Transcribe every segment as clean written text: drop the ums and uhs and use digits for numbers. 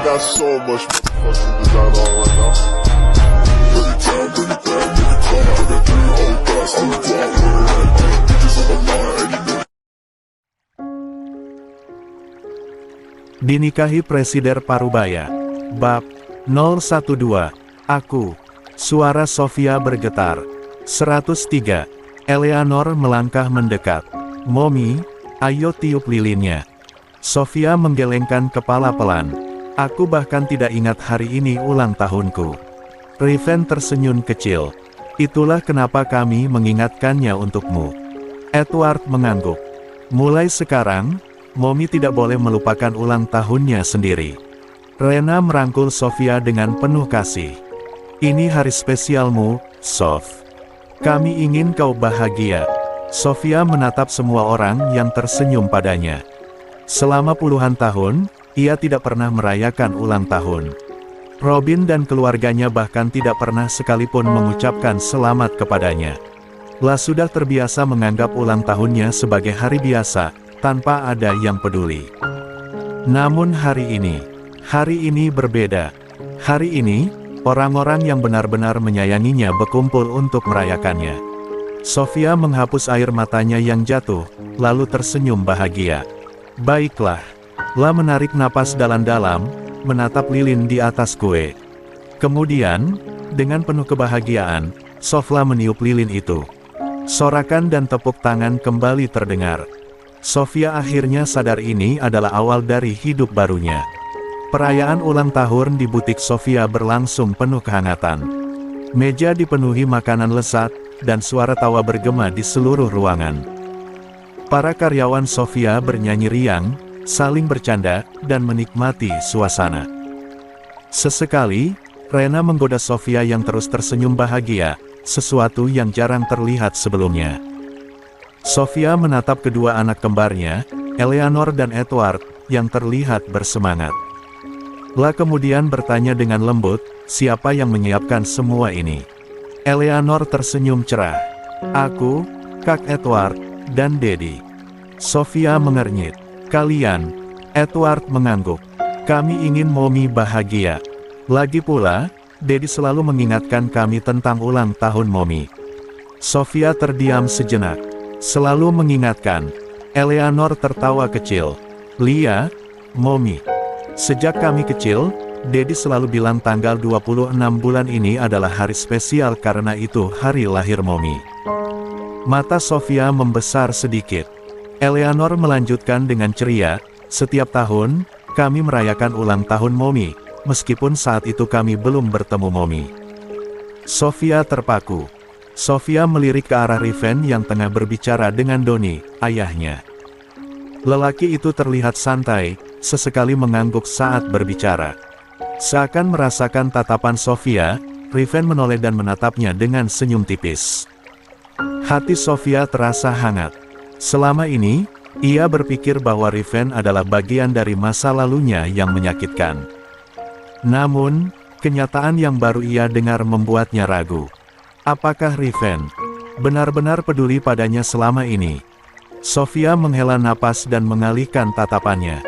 got so much motherfucking design on right now. Bring it down, bring it down, bring it down, bring it down, hold fast, hold down, bitches on the line, and you know. Dinikahi Presiden Parubaya. Bab 012. Aku. Suara Sofia bergetar. 103. Eleanor melangkah mendekat. Momi, ayo tiup lilinnya. Sofia menggelengkan kepala pelan. Aku bahkan tidak ingat hari ini ulang tahunku. Riven tersenyum kecil. Itulah kenapa kami mengingatkannya untukmu. Edward mengangguk. Mulai sekarang, Momi tidak boleh melupakan ulang tahunnya sendiri. Rena merangkul Sofia dengan penuh kasih. Ini hari spesialmu, Sof. Kami ingin kau bahagia. Sofia menatap semua orang yang tersenyum padanya. Selama puluhan tahun, ia tidak pernah merayakan ulang tahun. Robin dan keluarganya bahkan tidak pernah sekalipun mengucapkan selamat kepadanya. La sudah terbiasa menganggap ulang tahunnya sebagai hari biasa, tanpa ada yang peduli. Namun hari ini berbeda. Hari ini, orang-orang yang benar-benar menyayanginya berkumpul untuk merayakannya. Sofia menghapus air matanya yang jatuh, lalu tersenyum bahagia. Baiklah. La menarik napas dalam-dalam, menatap lilin di atas kue. Kemudian, dengan penuh kebahagiaan, Sofla meniup lilin itu. Sorakan dan tepuk tangan kembali terdengar. Sofia akhirnya sadar ini adalah awal dari hidup barunya. Perayaan ulang tahun di butik Sofia berlangsung penuh kehangatan. Meja dipenuhi makanan lezat, dan suara tawa bergema di seluruh ruangan. Para karyawan Sofia bernyanyi riang, saling bercanda, dan menikmati suasana. Sesekali, Rena menggoda Sofia yang terus tersenyum bahagia, sesuatu yang jarang terlihat sebelumnya. Sofia menatap kedua anak kembarnya, Eleanor dan Edward, yang terlihat bersemangat. La kemudian bertanya dengan lembut, siapa yang menyiapkan semua ini? Eleanor tersenyum cerah. Aku, Kak Edward, dan Daddy. Sofia mengernyit. Kalian, Edward mengangguk. Kami ingin Momi bahagia. Lagi pula, Daddy selalu mengingatkan kami tentang ulang tahun Momi. Sofia terdiam sejenak. Selalu mengingatkan. Eleanor tertawa kecil. Lia, Momi. Sejak kami kecil, Daddy selalu bilang tanggal 26 bulan ini adalah hari spesial karena itu hari lahir Momi. Mata Sofia membesar sedikit. Eleanor melanjutkan dengan ceria, setiap tahun, kami merayakan ulang tahun Momi, meskipun saat itu kami belum bertemu Momi. Sofia terpaku. Sofia melirik ke arah Riven yang tengah berbicara dengan Donnie, ayahnya. Lelaki itu terlihat santai, sesekali mengangguk saat berbicara. Seakan merasakan tatapan Sofia, Riven menoleh dan menatapnya dengan senyum tipis. Hati Sofia terasa hangat. Selama ini, ia berpikir bahwa Riven adalah bagian dari masa lalunya yang menyakitkan. Namun, kenyataan yang baru ia dengar membuatnya ragu. Apakah Riven benar-benar peduli padanya selama ini? Sofia menghela napas dan mengalihkan tatapannya.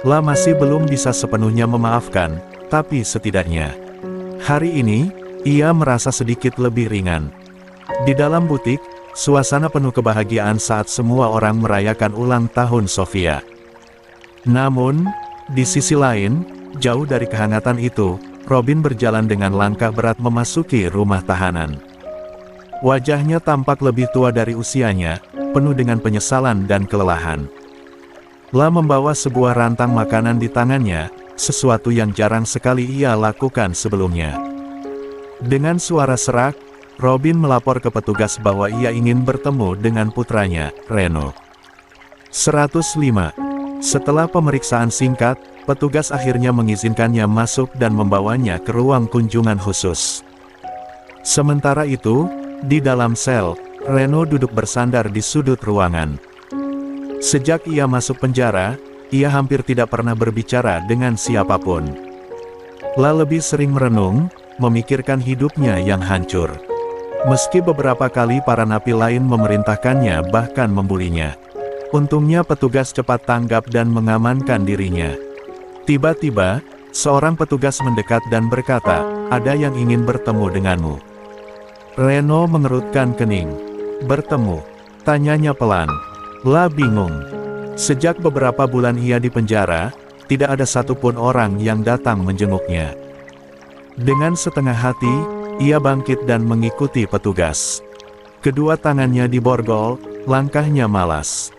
La masih belum bisa sepenuhnya memaafkan, tapi setidaknya hari ini, ia merasa sedikit lebih ringan. Di dalam butik, suasana penuh kebahagiaan saat semua orang merayakan ulang tahun Sofia. Namun, di sisi lain, jauh dari kehangatan itu, Robin berjalan dengan langkah berat memasuki rumah tahanan. Wajahnya tampak lebih tua dari usianya, penuh dengan penyesalan dan kelelahan. La membawa sebuah rantang makanan di tangannya, sesuatu yang jarang sekali ia lakukan sebelumnya. Dengan suara serak, Robin melapor ke petugas bahwa ia ingin bertemu dengan putranya, Reno. 105. Setelah pemeriksaan singkat, petugas akhirnya mengizinkannya masuk dan membawanya ke ruang kunjungan khusus. Sementara itu, di dalam sel, Reno duduk bersandar di sudut ruangan. Sejak ia masuk penjara, ia hampir tidak pernah berbicara dengan siapapun. La lebih sering merenung, memikirkan hidupnya yang hancur. Meski beberapa kali para napi lain memerintahkannya bahkan membulinya. Untungnya petugas cepat tanggap dan mengamankan dirinya. Tiba-tiba, Seorang petugas mendekat dan berkata, ada yang ingin bertemu denganmu. Reno mengerutkan kening. Bertemu? Tanyanya pelan. La bingung. Sejak beberapa bulan ia di penjara, tidak ada satupun orang yang datang menjenguknya. Dengan setengah hati, ia bangkit dan mengikuti petugas. Kedua tangannya diborgol, langkahnya malas.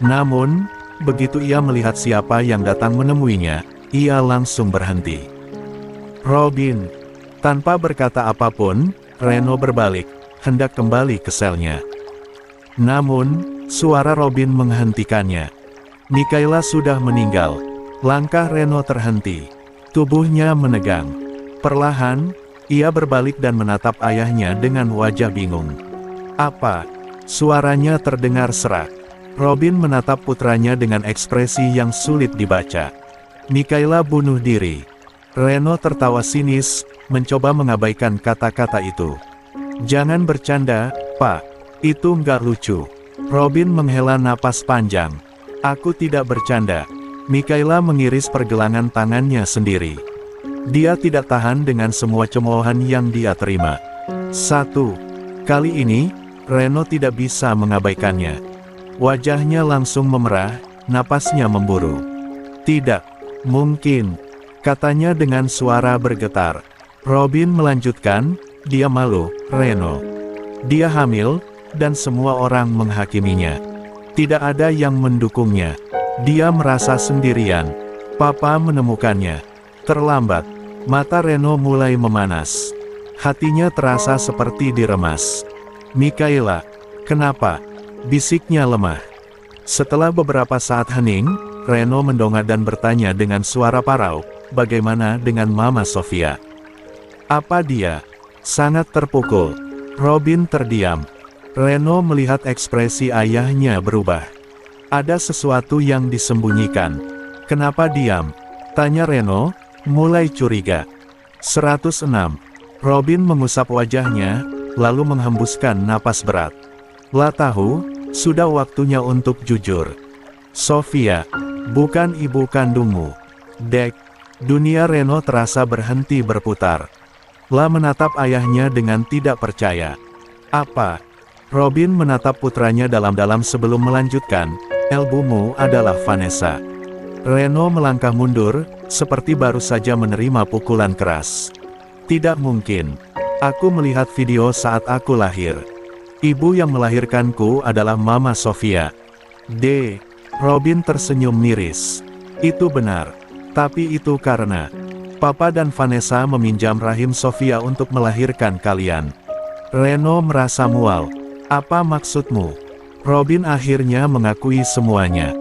Namun, begitu ia melihat siapa yang datang menemuinya, ia langsung berhenti. Robin. Tanpa berkata apapun, Reno berbalik, hendak kembali ke selnya. Namun, suara Robin menghentikannya. Mikaela sudah meninggal. Langkah Reno terhenti. Tubuhnya menegang. Perlahan, ia berbalik dan menatap ayahnya dengan wajah bingung. Apa? Suaranya terdengar serak. Robin menatap putranya dengan ekspresi yang sulit dibaca. Mikaela bunuh diri. Reno tertawa sinis, mencoba mengabaikan kata-kata itu. Jangan bercanda, Pak. Itu nggak lucu. Robin menghela napas panjang. Aku tidak bercanda. Mikaela mengiris pergelangan tangannya sendiri. Dia tidak tahan dengan semua cemoohan yang dia terima. Kali ini, Reno tidak bisa mengabaikannya. Wajahnya langsung memerah, napasnya memburu. Tidak mungkin, katanya dengan suara bergetar. Robin melanjutkan, dia malu, Reno. Dia hamil, dan semua orang menghakiminya. Tidak ada yang mendukungnya. Dia merasa sendirian. Papa menemukannya. Terlambat. Mata Reno mulai memanas. Hatinya terasa seperti diremas. Mikaela, kenapa? Bisiknya lemah. Setelah beberapa saat hening, Reno mendongak dan bertanya dengan suara parau, bagaimana dengan Mama Sofia? Apa dia sangat terpukul? Robin terdiam. Reno melihat ekspresi ayahnya berubah. Ada sesuatu yang disembunyikan. Kenapa diam? Tanya Reno, mulai curiga. 106. Robin mengusap wajahnya, lalu menghembuskan napas berat. La tahu, sudah waktunya untuk jujur. Sofia, bukan ibu kandungmu. Dek, dunia Reno terasa berhenti berputar. La menatap ayahnya dengan tidak percaya. Apa? Robin menatap putranya dalam-dalam sebelum melanjutkan, ibumu adalah Vanessa. Reno melangkah mundur, seperti baru saja menerima pukulan keras. Tidak mungkin. Aku melihat video saat aku lahir. Ibu yang melahirkanku adalah Mama Sofia. Robin tersenyum miris. Itu benar. Tapi itu karena Papa dan Vanessa meminjam rahim Sofia untuk melahirkan kalian. Reno merasa mual. Apa maksudmu? Robin akhirnya mengakui semuanya.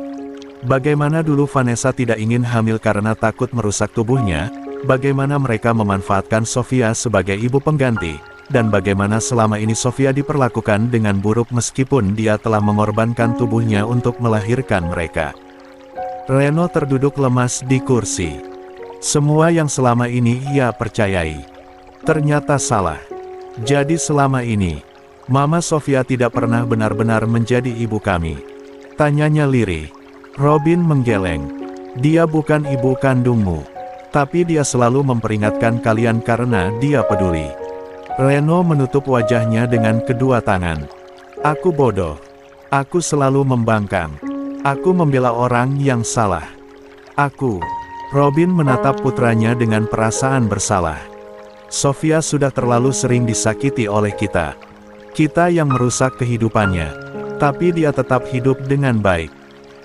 Bagaimana dulu Vanessa tidak ingin hamil karena takut merusak tubuhnya, bagaimana mereka memanfaatkan Sofia sebagai ibu pengganti, dan bagaimana selama ini Sofia diperlakukan dengan buruk meskipun dia telah mengorbankan tubuhnya untuk melahirkan mereka. Reno terduduk lemas di kursi. Semua yang selama ini ia percayai ternyata salah. Jadi selama ini, Mama Sofia tidak pernah benar-benar menjadi ibu kami. Tanyanya lirih. Robin menggeleng. Dia bukan ibu kandungmu. Tapi dia selalu memperingatkan kalian karena dia peduli. Reno menutup wajahnya dengan kedua tangan. Aku bodoh. Aku selalu membangkang. Aku membela orang yang salah. Robin menatap putranya dengan perasaan bersalah. Sofia sudah terlalu sering disakiti oleh kita. Kita yang merusak kehidupannya. Tapi dia tetap hidup dengan baik.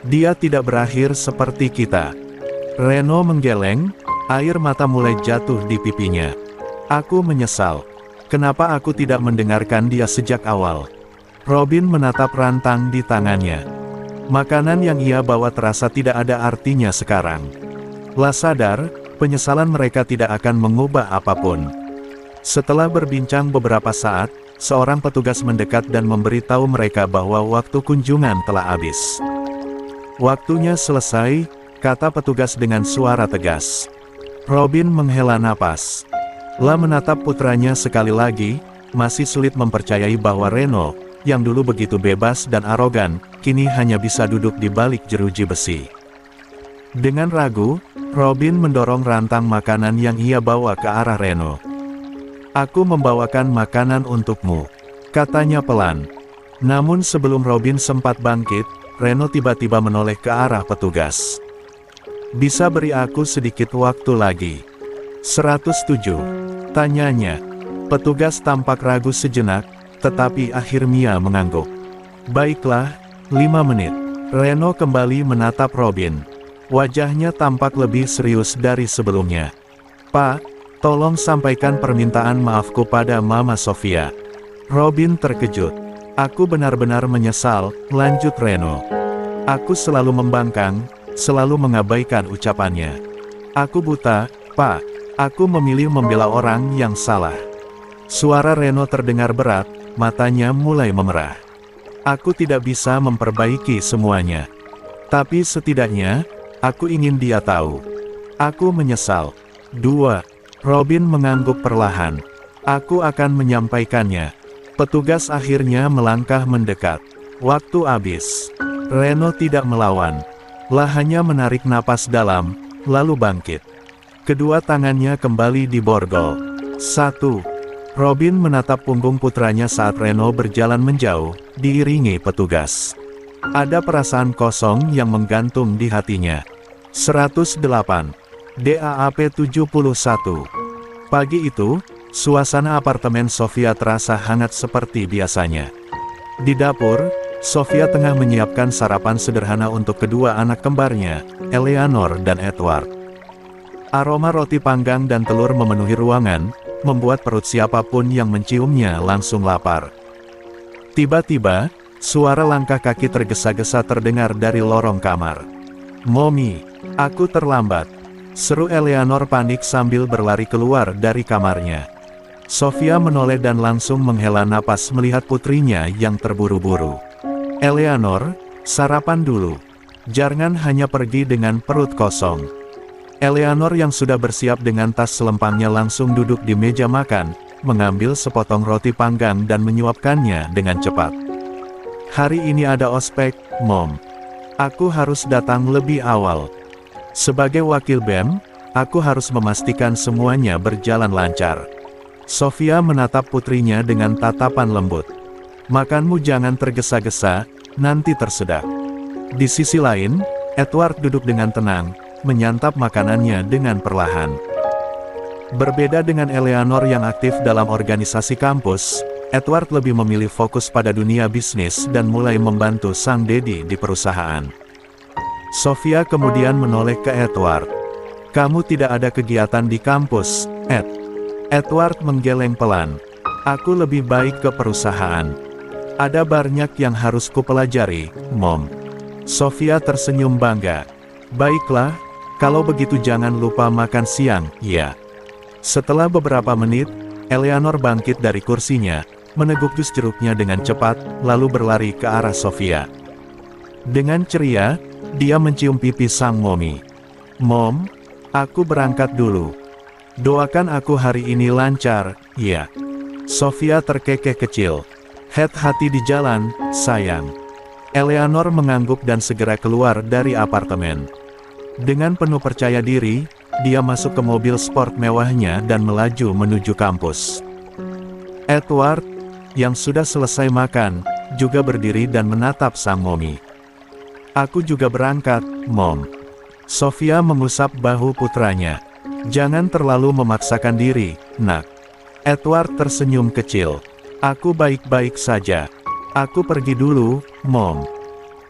Dia tidak berakhir seperti kita. Reno menggeleng, air mata mulai jatuh di pipinya. Aku menyesal. Kenapa aku tidak mendengarkan dia sejak awal? Robin menatap rantang di tangannya. Makanan yang ia bawa terasa tidak ada artinya sekarang. La sadar, penyesalan mereka tidak akan mengubah apapun. Setelah berbincang beberapa saat, seorang petugas mendekat dan memberitahu mereka bahwa waktu kunjungan telah habis. Waktunya selesai, kata petugas dengan suara tegas. Robin menghela napas. La menatap putranya sekali lagi, masih sulit mempercayai bahwa Reno, yang dulu begitu bebas dan arogan, kini hanya bisa duduk di balik jeruji besi. Dengan ragu, Robin mendorong rantang makanan yang ia bawa ke arah Reno. "Aku membawakan makanan untukmu," katanya pelan. Namun sebelum Robin sempat bangkit, Reno tiba-tiba menoleh ke arah petugas. "Bisa beri aku sedikit waktu lagi?" 107. Tanyanya. Petugas tampak ragu sejenak, tetapi akhirnya mengangguk. "Baiklah, 5 menit." Reno kembali menatap Robin. Wajahnya tampak lebih serius dari sebelumnya. "Pak, tolong sampaikan permintaan maafku pada Mama Sofia." Robin terkejut. "Aku benar-benar menyesal," lanjut Reno. "Aku selalu membangkang, selalu mengabaikan ucapannya. Aku buta, Pak. Aku memilih membela orang yang salah." Suara Reno terdengar berat, matanya mulai memerah. "Aku tidak bisa memperbaiki semuanya. Tapi setidaknya, aku ingin dia tahu. Aku menyesal." 2. Robin mengangguk perlahan. "Aku akan menyampaikannya." Petugas akhirnya melangkah mendekat. Waktu habis. Reno tidak melawan. Hanya menarik napas dalam, lalu bangkit. Kedua tangannya kembali diborgol. 1. Robin menatap punggung putranya saat Reno berjalan menjauh, diiringi petugas. Ada perasaan kosong yang menggantung di hatinya. 108. DAAP 71. Pagi itu, suasana apartemen Sofia terasa hangat seperti biasanya. Di dapur, Sofia tengah menyiapkan sarapan sederhana untuk kedua anak kembarnya, Eleanor dan Edward. Aroma roti panggang dan telur memenuhi ruangan, membuat perut siapapun yang menciumnya langsung lapar. Tiba-tiba, suara langkah kaki tergesa-gesa terdengar dari lorong kamar. "Mommy, aku terlambat," seru Eleanor panik sambil berlari keluar dari kamarnya. Sofia menoleh dan langsung menghela napas melihat putrinya yang terburu-buru. "Eleanor, sarapan dulu. Jangan hanya pergi dengan perut kosong." Eleanor yang sudah bersiap dengan tas selempangnya langsung duduk di meja makan, mengambil sepotong roti panggang dan menyuapkannya dengan cepat. "Hari ini ada ospek, Mom. Aku harus datang lebih awal. Sebagai wakil BEM, aku harus memastikan semuanya berjalan lancar." Sofia menatap putrinya dengan tatapan lembut. "Makanmu jangan tergesa-gesa, nanti tersedak." Di sisi lain, Edward duduk dengan tenang, menyantap makanannya dengan perlahan. Berbeda dengan Eleanor yang aktif dalam organisasi kampus, Edward lebih memilih fokus pada dunia bisnis dan mulai membantu sang dedi di perusahaan. Sofia kemudian menoleh ke Edward. "Kamu tidak ada kegiatan di kampus, Ed?" Edward menggeleng pelan. "Aku lebih baik ke perusahaan. Ada banyak yang harus kupelajari, Mom." Sofia tersenyum bangga. "Baiklah, kalau begitu jangan lupa makan siang, ya." Setelah beberapa menit, Eleanor bangkit dari kursinya, meneguk jus jeruknya dengan cepat, lalu berlari ke arah Sofia. Dengan ceria, dia mencium pipi sang Mommy. "Mom, aku berangkat dulu. Doakan aku hari ini lancar, ya." Sofia terkekeh kecil. "Hati-hati di jalan, sayang." Eleanor mengangguk dan segera keluar dari apartemen. Dengan penuh percaya diri, dia masuk ke mobil sport mewahnya dan melaju menuju kampus. Edward, yang sudah selesai makan, juga berdiri dan menatap sang Mommy. "Aku juga berangkat, Mom." Sofia mengusap bahu putranya. "Jangan terlalu memaksakan diri, nak." Edward tersenyum kecil. "Aku baik-baik saja. Aku pergi dulu, Mom."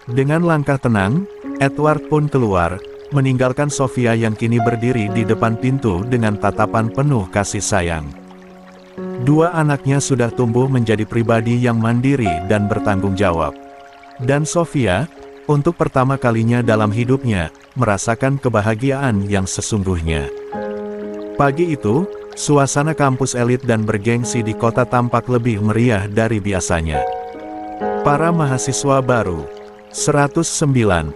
Dengan langkah tenang, Edward pun keluar, meninggalkan Sofia yang kini berdiri di depan pintu dengan tatapan penuh kasih sayang. Dua anaknya sudah tumbuh menjadi pribadi yang mandiri dan bertanggung jawab. Dan Sofia, untuk pertama kalinya dalam hidupnya, merasakan kebahagiaan yang sesungguhnya. Pagi itu, suasana kampus elit dan bergengsi di kota tampak lebih meriah dari biasanya. Para mahasiswa baru, 109,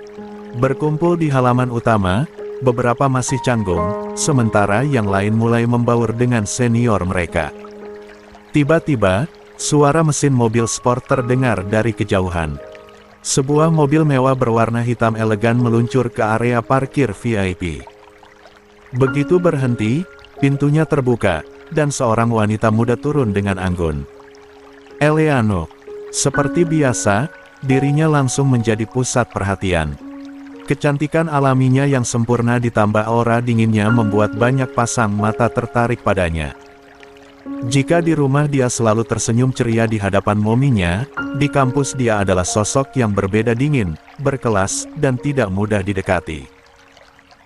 berkumpul di halaman utama, beberapa masih canggung, sementara yang lain mulai membaur dengan senior mereka. Tiba-tiba, suara mesin mobil sport terdengar dari kejauhan. Sebuah mobil mewah berwarna hitam elegan meluncur ke area parkir VIP. Begitu berhenti, pintunya terbuka, dan seorang wanita muda turun dengan anggun. Eleanor. Seperti biasa, dirinya langsung menjadi pusat perhatian. Kecantikan alaminya yang sempurna ditambah aura dinginnya membuat banyak pasang mata tertarik padanya. Jika di rumah dia selalu tersenyum ceria di hadapan mominya, di kampus dia adalah sosok yang berbeda dingin, berkelas, dan tidak mudah didekati.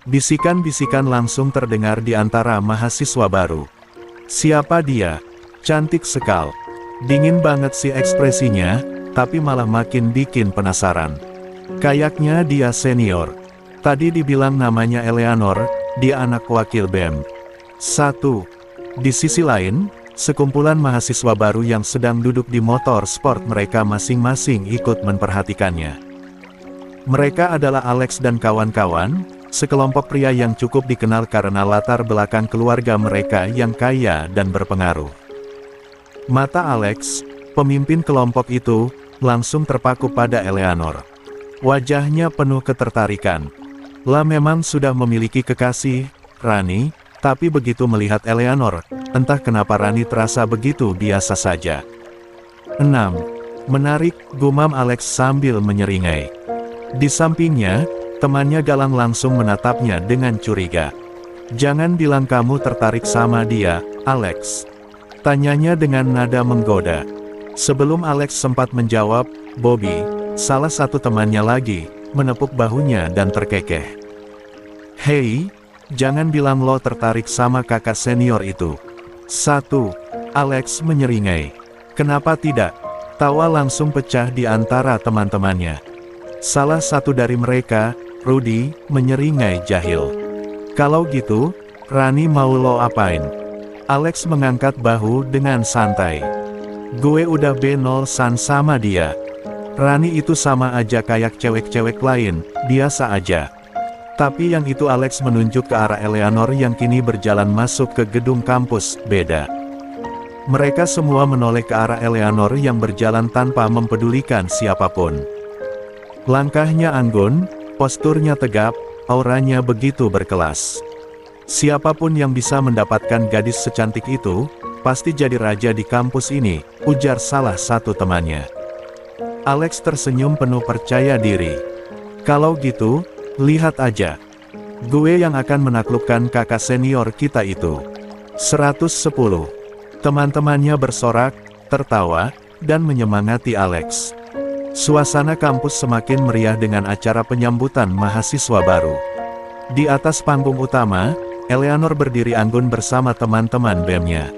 Bisikan-bisikan langsung terdengar di antara mahasiswa baru. Siapa dia? Cantik sekali. Dingin banget sih ekspresinya, tapi malah makin bikin penasaran. Kayaknya dia senior. Tadi dibilang namanya Eleanor, dia anak wakil BEM. 1. Di sisi lain, sekumpulan mahasiswa baru yang sedang duduk di motor sport mereka masing-masing ikut memperhatikannya. Mereka adalah Alex dan kawan-kawan, sekelompok pria yang cukup dikenal karena latar belakang keluarga mereka yang kaya dan berpengaruh. Mata Alex, pemimpin kelompok itu, langsung terpaku pada Eleanor. Wajahnya penuh ketertarikan. Lah memang sudah memiliki kekasih, Rani, tapi begitu melihat Eleanor, entah kenapa Rani terasa begitu biasa saja. 6. Menarik, gumam Alex sambil menyeringai. Di sampingnya, temannya Galang langsung menatapnya dengan curiga. Jangan bilang kamu tertarik sama dia, Alex. Tanyanya dengan nada menggoda. Sebelum Alex sempat menjawab, Bobby, salah satu temannya lagi, menepuk bahunya dan terkekeh. Hei, jangan bilang lo tertarik sama kakak senior itu. 1. Alex menyeringai. Kenapa tidak? Tawa langsung pecah di antara teman-temannya. Salah satu dari mereka, Rudy, menyeringai jahil. Kalau gitu, Rani mau lo apain? Alex mengangkat bahu dengan santai. Gue udah B0-san sama dia. Rani itu sama aja kayak cewek-cewek lain, biasa aja. Tapi yang itu Alex menunjuk ke arah Eleanor yang kini berjalan masuk ke gedung kampus, beda. Mereka semua menoleh ke arah Eleanor yang berjalan tanpa mempedulikan siapapun. Langkahnya anggun, posturnya tegap, auranya begitu berkelas. Siapapun yang bisa mendapatkan gadis secantik itu, pasti jadi raja di kampus ini, ujar salah satu temannya. Alex tersenyum penuh percaya diri. Kalau gitu, lihat aja. Gue yang akan menaklukkan kakak senior kita itu. 110. Teman-temannya bersorak, tertawa, dan menyemangati Alex. Suasana kampus semakin meriah dengan acara penyambutan mahasiswa baru. Di atas panggung utama, Eleanor berdiri anggun bersama teman-teman BEM-nya.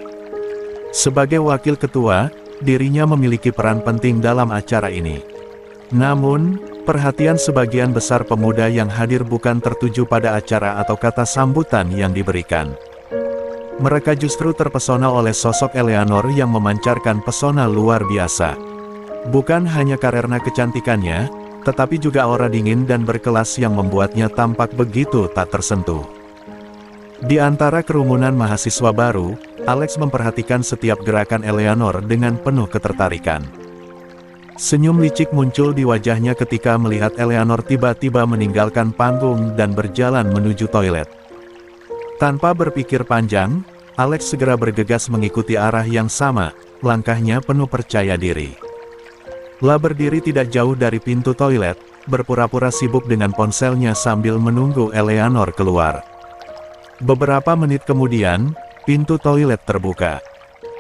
Sebagai wakil ketua, dirinya memiliki peran penting dalam acara ini. Namun, perhatian sebagian besar pemuda yang hadir bukan tertuju pada acara atau kata sambutan yang diberikan. Mereka justru terpesona oleh sosok Eleanor yang memancarkan pesona luar biasa. Bukan hanya karena kecantikannya, tetapi juga aura dingin dan berkelas yang membuatnya tampak begitu tak tersentuh. Di antara kerumunan mahasiswa baru, Alex memperhatikan setiap gerakan Eleanor dengan penuh ketertarikan. Senyum licik muncul di wajahnya ketika melihat Eleanor tiba-tiba meninggalkan panggung dan berjalan menuju toilet. Tanpa berpikir panjang, Alex segera bergegas mengikuti arah yang sama, langkahnya penuh percaya diri. Lah berdiri tidak jauh dari pintu toilet, berpura-pura sibuk dengan ponselnya sambil menunggu Eleanor keluar. Beberapa menit kemudian, pintu toilet terbuka.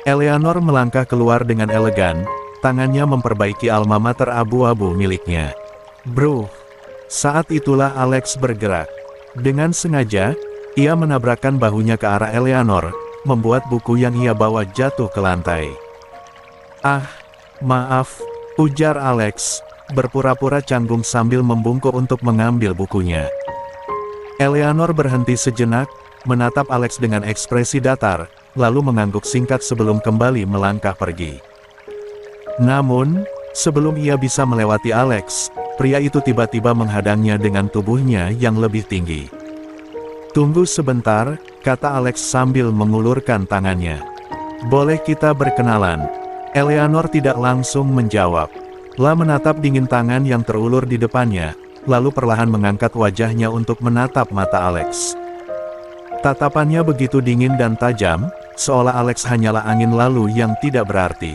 Eleanor melangkah keluar dengan elegan, tangannya memperbaiki alma mater abu-abu miliknya. Bro! Saat itulah Alex bergerak. Dengan sengaja, ia menabrakkan bahunya ke arah Eleanor, membuat buku yang ia bawa jatuh ke lantai. Ah, maaf, ujar Alex, berpura-pura canggung sambil membungkuk untuk mengambil bukunya. Eleanor berhenti sejenak, menatap Alex dengan ekspresi datar, lalu mengangguk singkat sebelum kembali melangkah pergi. Namun, sebelum ia bisa melewati Alex, pria itu tiba-tiba menghadangnya dengan tubuhnya yang lebih tinggi. Tunggu sebentar, kata Alex sambil mengulurkan tangannya. Boleh kita berkenalan? Eleanor tidak langsung menjawab. Lah menatap dingin tangan yang terulur di depannya, lalu perlahan mengangkat wajahnya untuk menatap mata Alex. Tatapannya begitu dingin dan tajam, seolah Alex hanyalah angin lalu yang tidak berarti.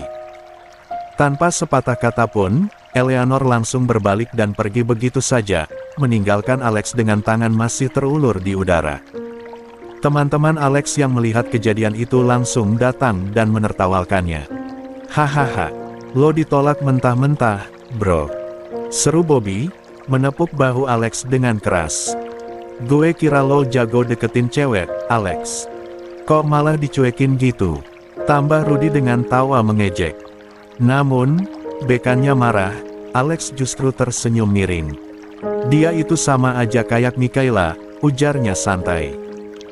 Tanpa sepatah kata pun, Eleanor langsung berbalik dan pergi begitu saja, meninggalkan Alex dengan tangan masih terulur di udara. Teman-teman Alex yang melihat kejadian itu langsung datang dan menertawakannya. Hahaha, lo ditolak mentah-mentah, bro. Seru Bobby, menepuk bahu Alex dengan keras. Gue kira lo jago deketin cewek, Alex. Kok malah dicuekin gitu? Tambah Rudy dengan tawa mengejek. Namun, bekannya marah, Alex justru tersenyum miring. Dia itu sama aja kayak Mikaela, ujarnya santai.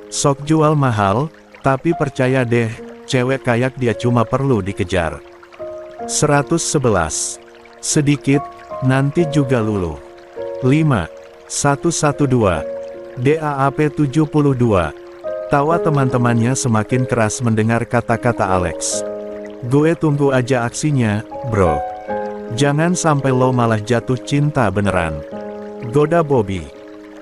Sok jual mahal, tapi percaya deh, cewek kayak dia cuma perlu dikejar. 111. Sedikit, nanti juga luluh. 5. 112. DAAP 72. Tawa teman-temannya semakin keras mendengar kata-kata Alex. Gue tunggu aja aksinya, bro. Jangan sampai lo malah jatuh cinta beneran. Goda Bobby.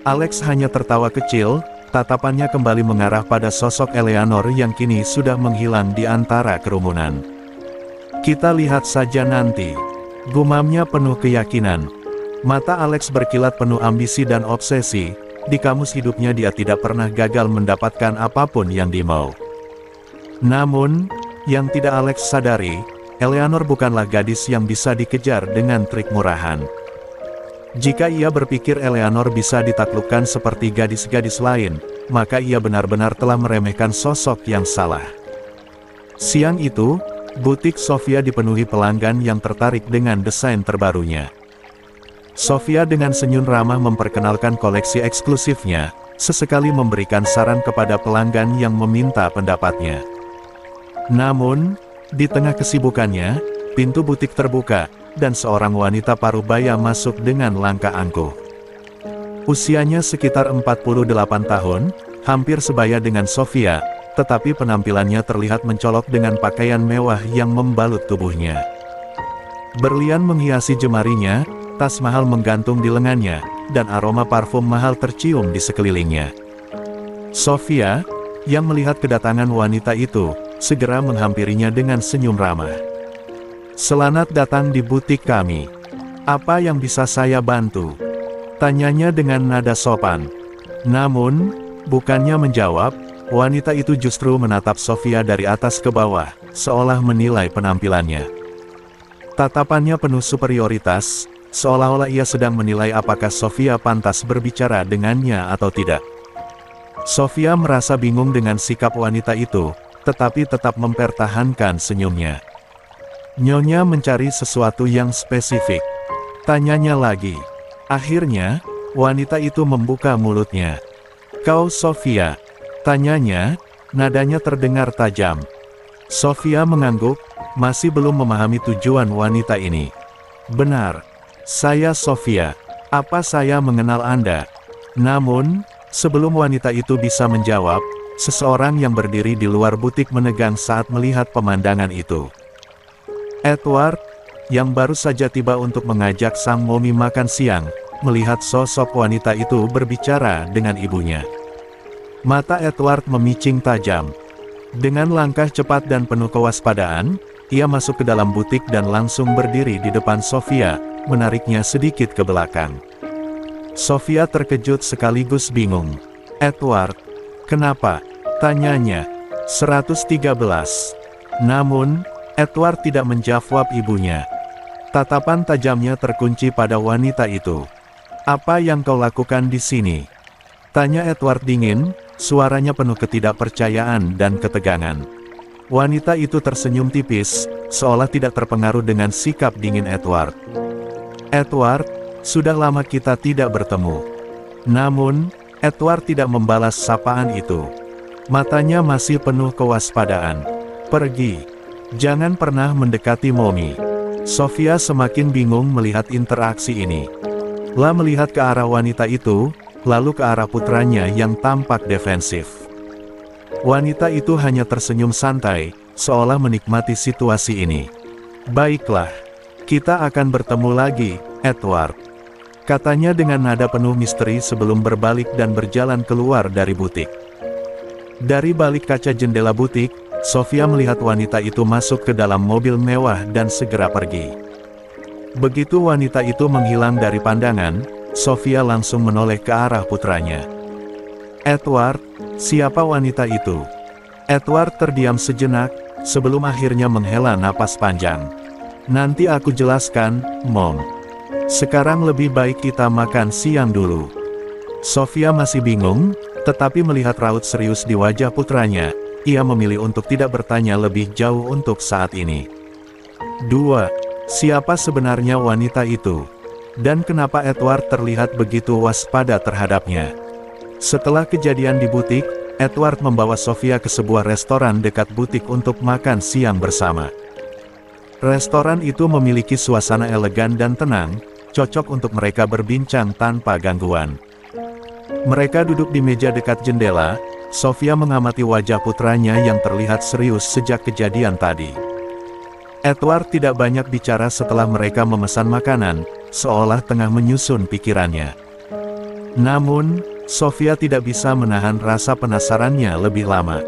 Alex hanya tertawa kecil, tatapannya kembali mengarah pada sosok Eleanor yang kini sudah menghilang di antara kerumunan. Kita lihat saja nanti. Gumamnya penuh keyakinan. Mata Alex berkilat penuh ambisi dan obsesi. Di kamus hidupnya dia tidak pernah gagal mendapatkan apapun yang dimau. Namun, yang tidak Alex sadari, Eleanor bukanlah gadis yang bisa dikejar dengan trik murahan. Jika ia berpikir Eleanor bisa ditaklukkan seperti gadis-gadis lain, maka ia benar-benar telah meremehkan sosok yang salah. Siang itu, butik Sofia dipenuhi pelanggan yang tertarik dengan desain terbarunya. Sofia dengan senyum ramah memperkenalkan koleksi eksklusifnya, sesekali memberikan saran kepada pelanggan yang meminta pendapatnya. Namun, di tengah kesibukannya, pintu butik terbuka, dan seorang wanita parubaya masuk dengan langkah angkuh. Usianya sekitar 48 tahun, hampir sebaya dengan Sofia, tetapi penampilannya terlihat mencolok dengan pakaian mewah yang membalut tubuhnya. Berlian menghiasi jemarinya, tas mahal menggantung di lengannya, dan aroma parfum mahal tercium di sekelilingnya. Sofia, yang melihat kedatangan wanita itu, segera menghampirinya dengan senyum ramah. Selamat datang di butik kami. Apa yang bisa saya bantu? Tanyanya dengan nada sopan. Namun, bukannya menjawab, wanita itu justru menatap Sofia dari atas ke bawah, seolah menilai penampilannya. Tatapannya penuh superioritas, seolah-olah ia sedang menilai apakah Sofia pantas berbicara dengannya atau tidak. Sofia merasa bingung dengan sikap wanita itu, tetapi tetap mempertahankan senyumnya. Nyonya mencari sesuatu yang spesifik. Tanyanya lagi. Akhirnya, wanita itu membuka mulutnya. Kau Sofia? Tanyanya, nadanya terdengar tajam. Sofia mengangguk, masih belum memahami tujuan wanita ini. Benar. Saya Sofia. Apa saya mengenal Anda? Namun, sebelum wanita itu bisa menjawab, seseorang yang berdiri di luar butik menegang saat melihat pemandangan itu. Edward, yang baru saja tiba untuk mengajak sang Momi makan siang, melihat sosok wanita itu berbicara dengan ibunya. Mata Edward memicing tajam. Dengan langkah cepat dan penuh kewaspadaan, ia masuk ke dalam butik dan langsung berdiri di depan Sofia, menariknya sedikit ke belakang. Sofia terkejut sekaligus bingung. Edward, kenapa? Tanyanya. 113. Namun, Edward tidak menjawab ibunya. Tatapan tajamnya terkunci pada wanita itu. Apa yang kau lakukan di sini? Tanya Edward dingin, suaranya penuh ketidakpercayaan dan ketegangan. Wanita itu tersenyum tipis, seolah tidak terpengaruh dengan sikap dingin Edward. Edward, sudah lama kita tidak bertemu. Namun, Edward tidak membalas sapaan itu. Matanya masih penuh kewaspadaan. Pergi. Jangan pernah mendekati Momi. Sofia semakin bingung melihat interaksi ini. Lah melihat ke arah wanita itu, lalu ke arah putranya yang tampak defensif. Wanita itu hanya tersenyum santai, seolah menikmati situasi ini. Baiklah. Kita akan bertemu lagi, Edward. Katanya dengan nada penuh misteri sebelum berbalik dan berjalan keluar dari butik. Dari balik kaca jendela butik, Sofia melihat wanita itu masuk ke dalam mobil mewah dan segera pergi. Begitu wanita itu menghilang dari pandangan, Sofia langsung menoleh ke arah putranya. "Edward, siapa wanita itu?" Edward terdiam sejenak, sebelum akhirnya menghela napas panjang. "Nanti aku jelaskan, Mom. Sekarang lebih baik kita makan siang dulu." Sofia masih bingung, tetapi melihat raut serius di wajah putranya, ia memilih untuk tidak bertanya lebih jauh untuk saat ini. 2. Siapa sebenarnya wanita itu? Dan kenapa Edward terlihat begitu waspada terhadapnya? Setelah kejadian di butik, Edward membawa Sofia ke sebuah restoran dekat butik untuk makan siang bersama. Restoran itu memiliki suasana elegan dan tenang, cocok untuk mereka berbincang tanpa gangguan. Mereka duduk di meja dekat jendela. Sofia mengamati wajah putranya yang terlihat serius sejak kejadian tadi. Edward tidak banyak bicara setelah mereka memesan makanan, seolah tengah menyusun pikirannya. Namun, Sofia tidak bisa menahan rasa penasarannya lebih lama.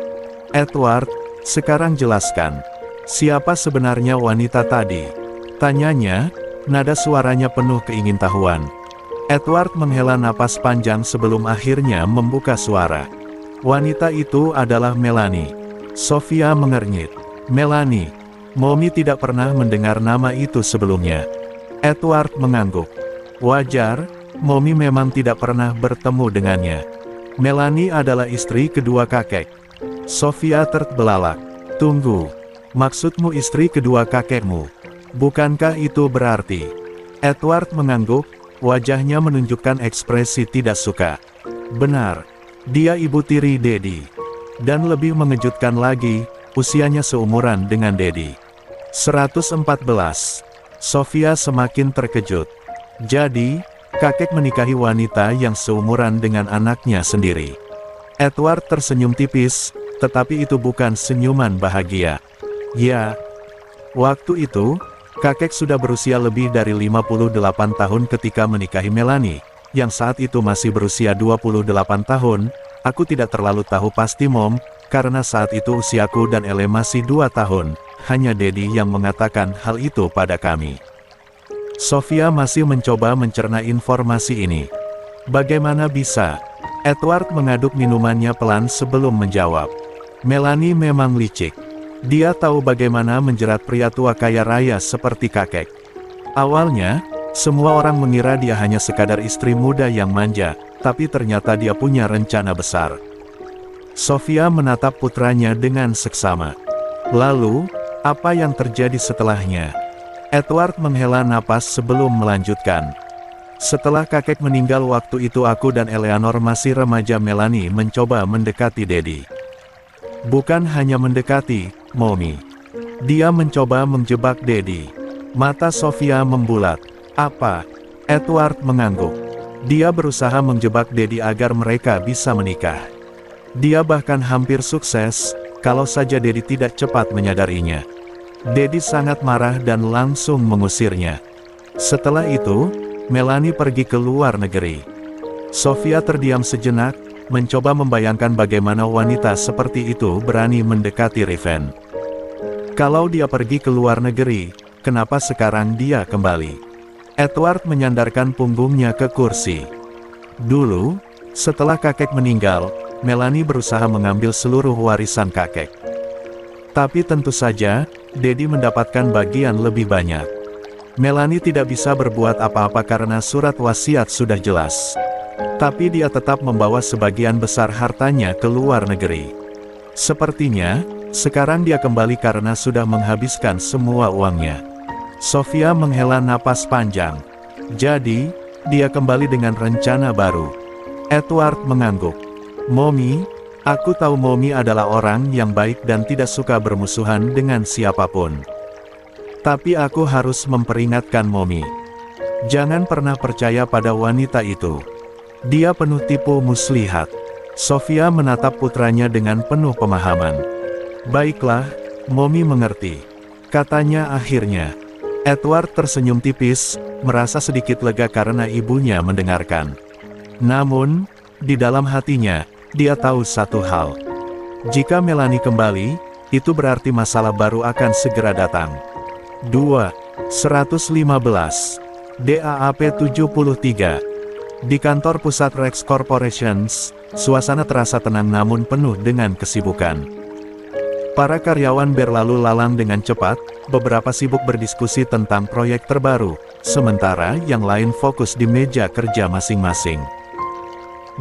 "Edward, sekarang jelaskan, siapa sebenarnya wanita tadi?" tanyanya, nada suaranya penuh keingintahuan. Edward menghela napas panjang sebelum akhirnya membuka suara. "Wanita itu adalah Melanie." Sofia mengernyit. "Melanie? Mommy tidak pernah mendengar nama itu sebelumnya." Edward mengangguk. "Wajar, Mommy memang tidak pernah bertemu dengannya. Melanie adalah istri kedua kakek." Sofia terbelalak. "Tunggu, maksudmu istri kedua kakekmu? Bukankah itu berarti?" Edward mengangguk, wajahnya menunjukkan ekspresi tidak suka. "Benar, dia ibu tiri Daddy. Dan lebih mengejutkan lagi, usianya seumuran dengan Daddy." 114. Sofia semakin terkejut. Jadi, kakek menikahi wanita yang seumuran dengan anaknya sendiri. Edward tersenyum tipis, tetapi itu bukan senyuman bahagia. Ya, waktu itu, kakek sudah berusia lebih dari 58 tahun ketika menikahi Melanie, yang saat itu masih berusia 28 tahun. Aku tidak terlalu tahu pasti Mom, karena saat itu usiaku dan Ele masih 2 tahun, hanya Daddy yang mengatakan hal itu pada kami. Sofia masih mencoba mencerna informasi ini. Bagaimana bisa? Edward mengaduk minumannya pelan sebelum menjawab. Melanie memang licik. Dia tahu bagaimana menjerat pria tua kaya raya seperti kakek. Awalnya, semua orang mengira dia hanya sekadar istri muda yang manja, tapi ternyata dia punya rencana besar. Sofia menatap putranya dengan seksama. Lalu, apa yang terjadi setelahnya? Edward menghela napas sebelum melanjutkan. Setelah kakek meninggal waktu itu aku dan Eleanor masih remaja. Melanie mencoba mendekati Daddy. Bukan hanya mendekati, Mommy. Dia mencoba menjebak Daddy. Mata Sofia membulat. Apa? Edward mengangguk. Dia berusaha menjebak Daddy agar mereka bisa menikah. Dia bahkan hampir sukses, kalau saja Daddy tidak cepat menyadarinya. Daddy sangat marah dan langsung mengusirnya. Setelah itu, Melanie pergi ke luar negeri. Sofia terdiam sejenak, mencoba membayangkan bagaimana wanita seperti itu berani mendekati Riven. Kalau dia pergi ke luar negeri, kenapa sekarang dia kembali? Edward menyandarkan punggungnya ke kursi. Dulu, setelah kakek meninggal, Melanie berusaha mengambil seluruh warisan kakek. Tapi tentu saja, Daddy mendapatkan bagian lebih banyak. Melanie tidak bisa berbuat apa-apa karena surat wasiat sudah jelas. Tapi dia tetap membawa sebagian besar hartanya ke luar negeri. Sepertinya, sekarang dia kembali karena sudah menghabiskan semua uangnya. Sofia menghela napas panjang. Jadi, dia kembali dengan rencana baru. Edward mengangguk. Mommy, aku tahu Mommy adalah orang yang baik dan tidak suka bermusuhan dengan siapapun. Tapi aku harus memperingatkan Mommy. Jangan pernah percaya pada wanita itu. Dia penuh tipu muslihat. Sofia menatap putranya dengan penuh pemahaman. Baiklah, Mommy mengerti, katanya akhirnya. Edward tersenyum tipis, merasa sedikit lega karena ibunya mendengarkan. Namun, di dalam hatinya, dia tahu satu hal. Jika Melanie kembali, itu berarti masalah baru akan segera datang. 2. 115. DAAP 73. Di kantor pusat Rex Corporations, suasana terasa tenang namun penuh dengan kesibukan. Para karyawan berlalu lalang dengan cepat, beberapa sibuk berdiskusi tentang proyek terbaru, sementara yang lain fokus di meja kerja masing-masing.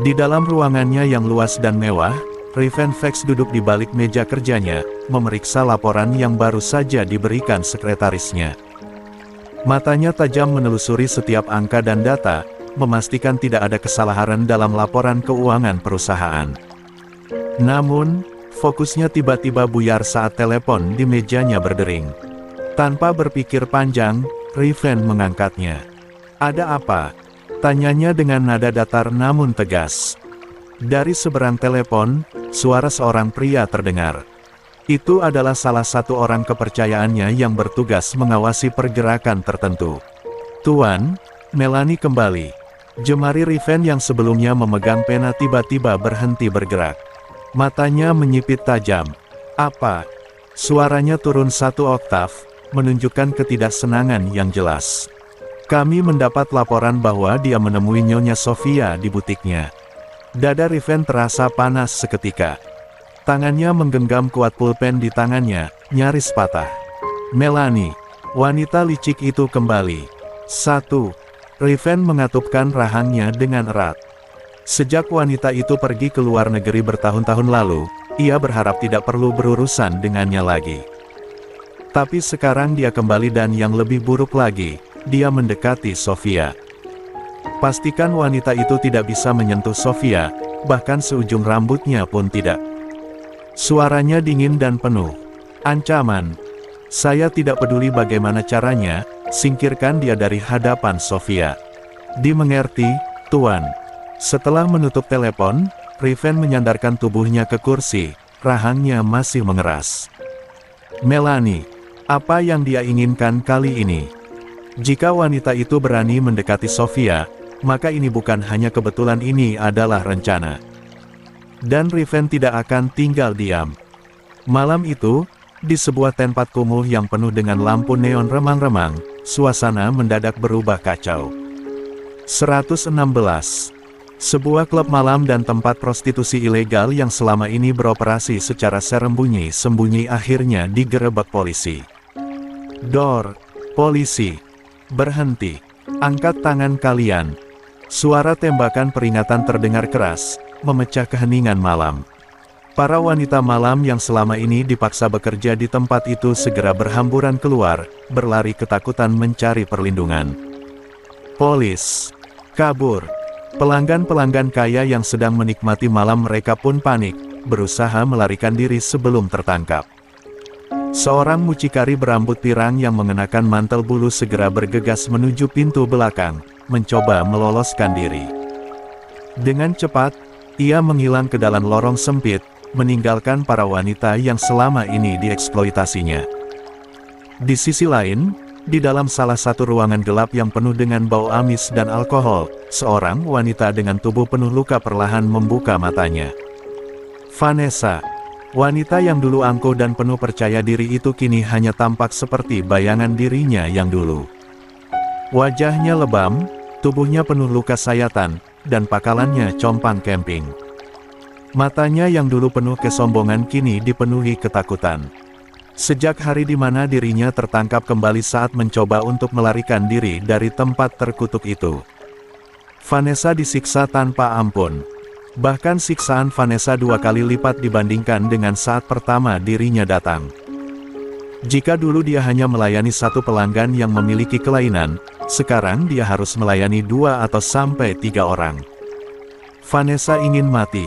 Di dalam ruangannya yang luas dan mewah, Raven Vex duduk di balik meja kerjanya, memeriksa laporan yang baru saja diberikan sekretarisnya. Matanya tajam menelusuri setiap angka dan data, memastikan tidak ada kesalahan dalam laporan keuangan perusahaan. Namun, fokusnya tiba-tiba buyar saat telepon di mejanya berdering. Tanpa berpikir panjang, Raven mengangkatnya. "Ada apa?" tanyanya dengan nada datar namun tegas. Dari seberang telepon, suara seorang pria terdengar. Itu adalah salah satu orang kepercayaannya yang bertugas mengawasi pergerakan tertentu. "Tuan, Melanie kembali." Jemari Raven yang sebelumnya memegang pena tiba-tiba berhenti bergerak. Matanya menyipit tajam. "Apa?" Suaranya turun 1 oktav, menunjukkan ketidaksenangan yang jelas. "Kami mendapat laporan bahwa dia menemui Nyonya Sofia di butiknya." Dada Raven terasa panas seketika. Tangannya menggenggam kuat pulpen di tangannya, nyaris patah. Melanie, wanita licik itu kembali. 1. Raven mengatupkan rahangnya dengan erat. Sejak wanita itu pergi ke luar negeri bertahun-tahun lalu, ia berharap tidak perlu berurusan dengannya lagi. Tapi sekarang dia kembali dan yang lebih buruk lagi, dia mendekati Sofia. Pastikan wanita itu tidak bisa menyentuh Sofia, bahkan seujung rambutnya pun tidak. Suaranya dingin dan penuh ancaman. "Saya tidak peduli bagaimana caranya, singkirkan dia dari hadapan Sofia." "Dimengerti, Tuan." Setelah menutup telepon, Raven menyandarkan tubuhnya ke kursi, rahangnya masih mengeras. "Melanie, apa yang dia inginkan kali ini? Jika wanita itu berani mendekati Sofia, maka ini bukan hanya kebetulan, ini adalah rencana." Dan Raven tidak akan tinggal diam. Malam itu, di sebuah tempat kumuh yang penuh dengan lampu neon remang-remang, suasana mendadak berubah kacau. 116. Sebuah klub malam dan tempat prostitusi ilegal yang selama ini beroperasi secara sembunyi-sembunyi akhirnya digerebek polisi. "Dor, polisi, berhenti, angkat tangan kalian." Suara tembakan peringatan terdengar keras, memecah keheningan malam. Para wanita malam yang selama ini dipaksa bekerja di tempat itu segera berhamburan keluar, berlari ketakutan mencari perlindungan. Polis kabur. Pelanggan-pelanggan kaya yang sedang menikmati malam mereka pun panik, berusaha melarikan diri sebelum tertangkap. Seorang mucikari berambut pirang yang mengenakan mantel bulu segera bergegas menuju pintu belakang, mencoba meloloskan diri. Dengan cepat, ia menghilang ke dalam lorong sempit, meninggalkan para wanita yang selama ini dieksploitasinya. Di sisi lain, di dalam salah satu ruangan gelap yang penuh dengan bau amis dan alkohol, seorang wanita dengan tubuh penuh luka perlahan membuka matanya. Vanessa, wanita yang dulu angkuh dan penuh percaya diri itu kini hanya tampak seperti bayangan dirinya yang dulu. Wajahnya lebam, tubuhnya penuh luka sayatan, dan pakalannya compang camping. Matanya yang dulu penuh kesombongan kini dipenuhi ketakutan. Sejak hari di mana dirinya tertangkap kembali saat mencoba untuk melarikan diri dari tempat terkutuk itu. Vanessa disiksa tanpa ampun. Bahkan siksaan Vanessa 2 kali lipat dibandingkan dengan saat pertama dirinya datang. Jika dulu dia hanya melayani 1 pelanggan yang memiliki kelainan, sekarang dia harus melayani 2 atau sampai 3 orang. Vanessa ingin mati.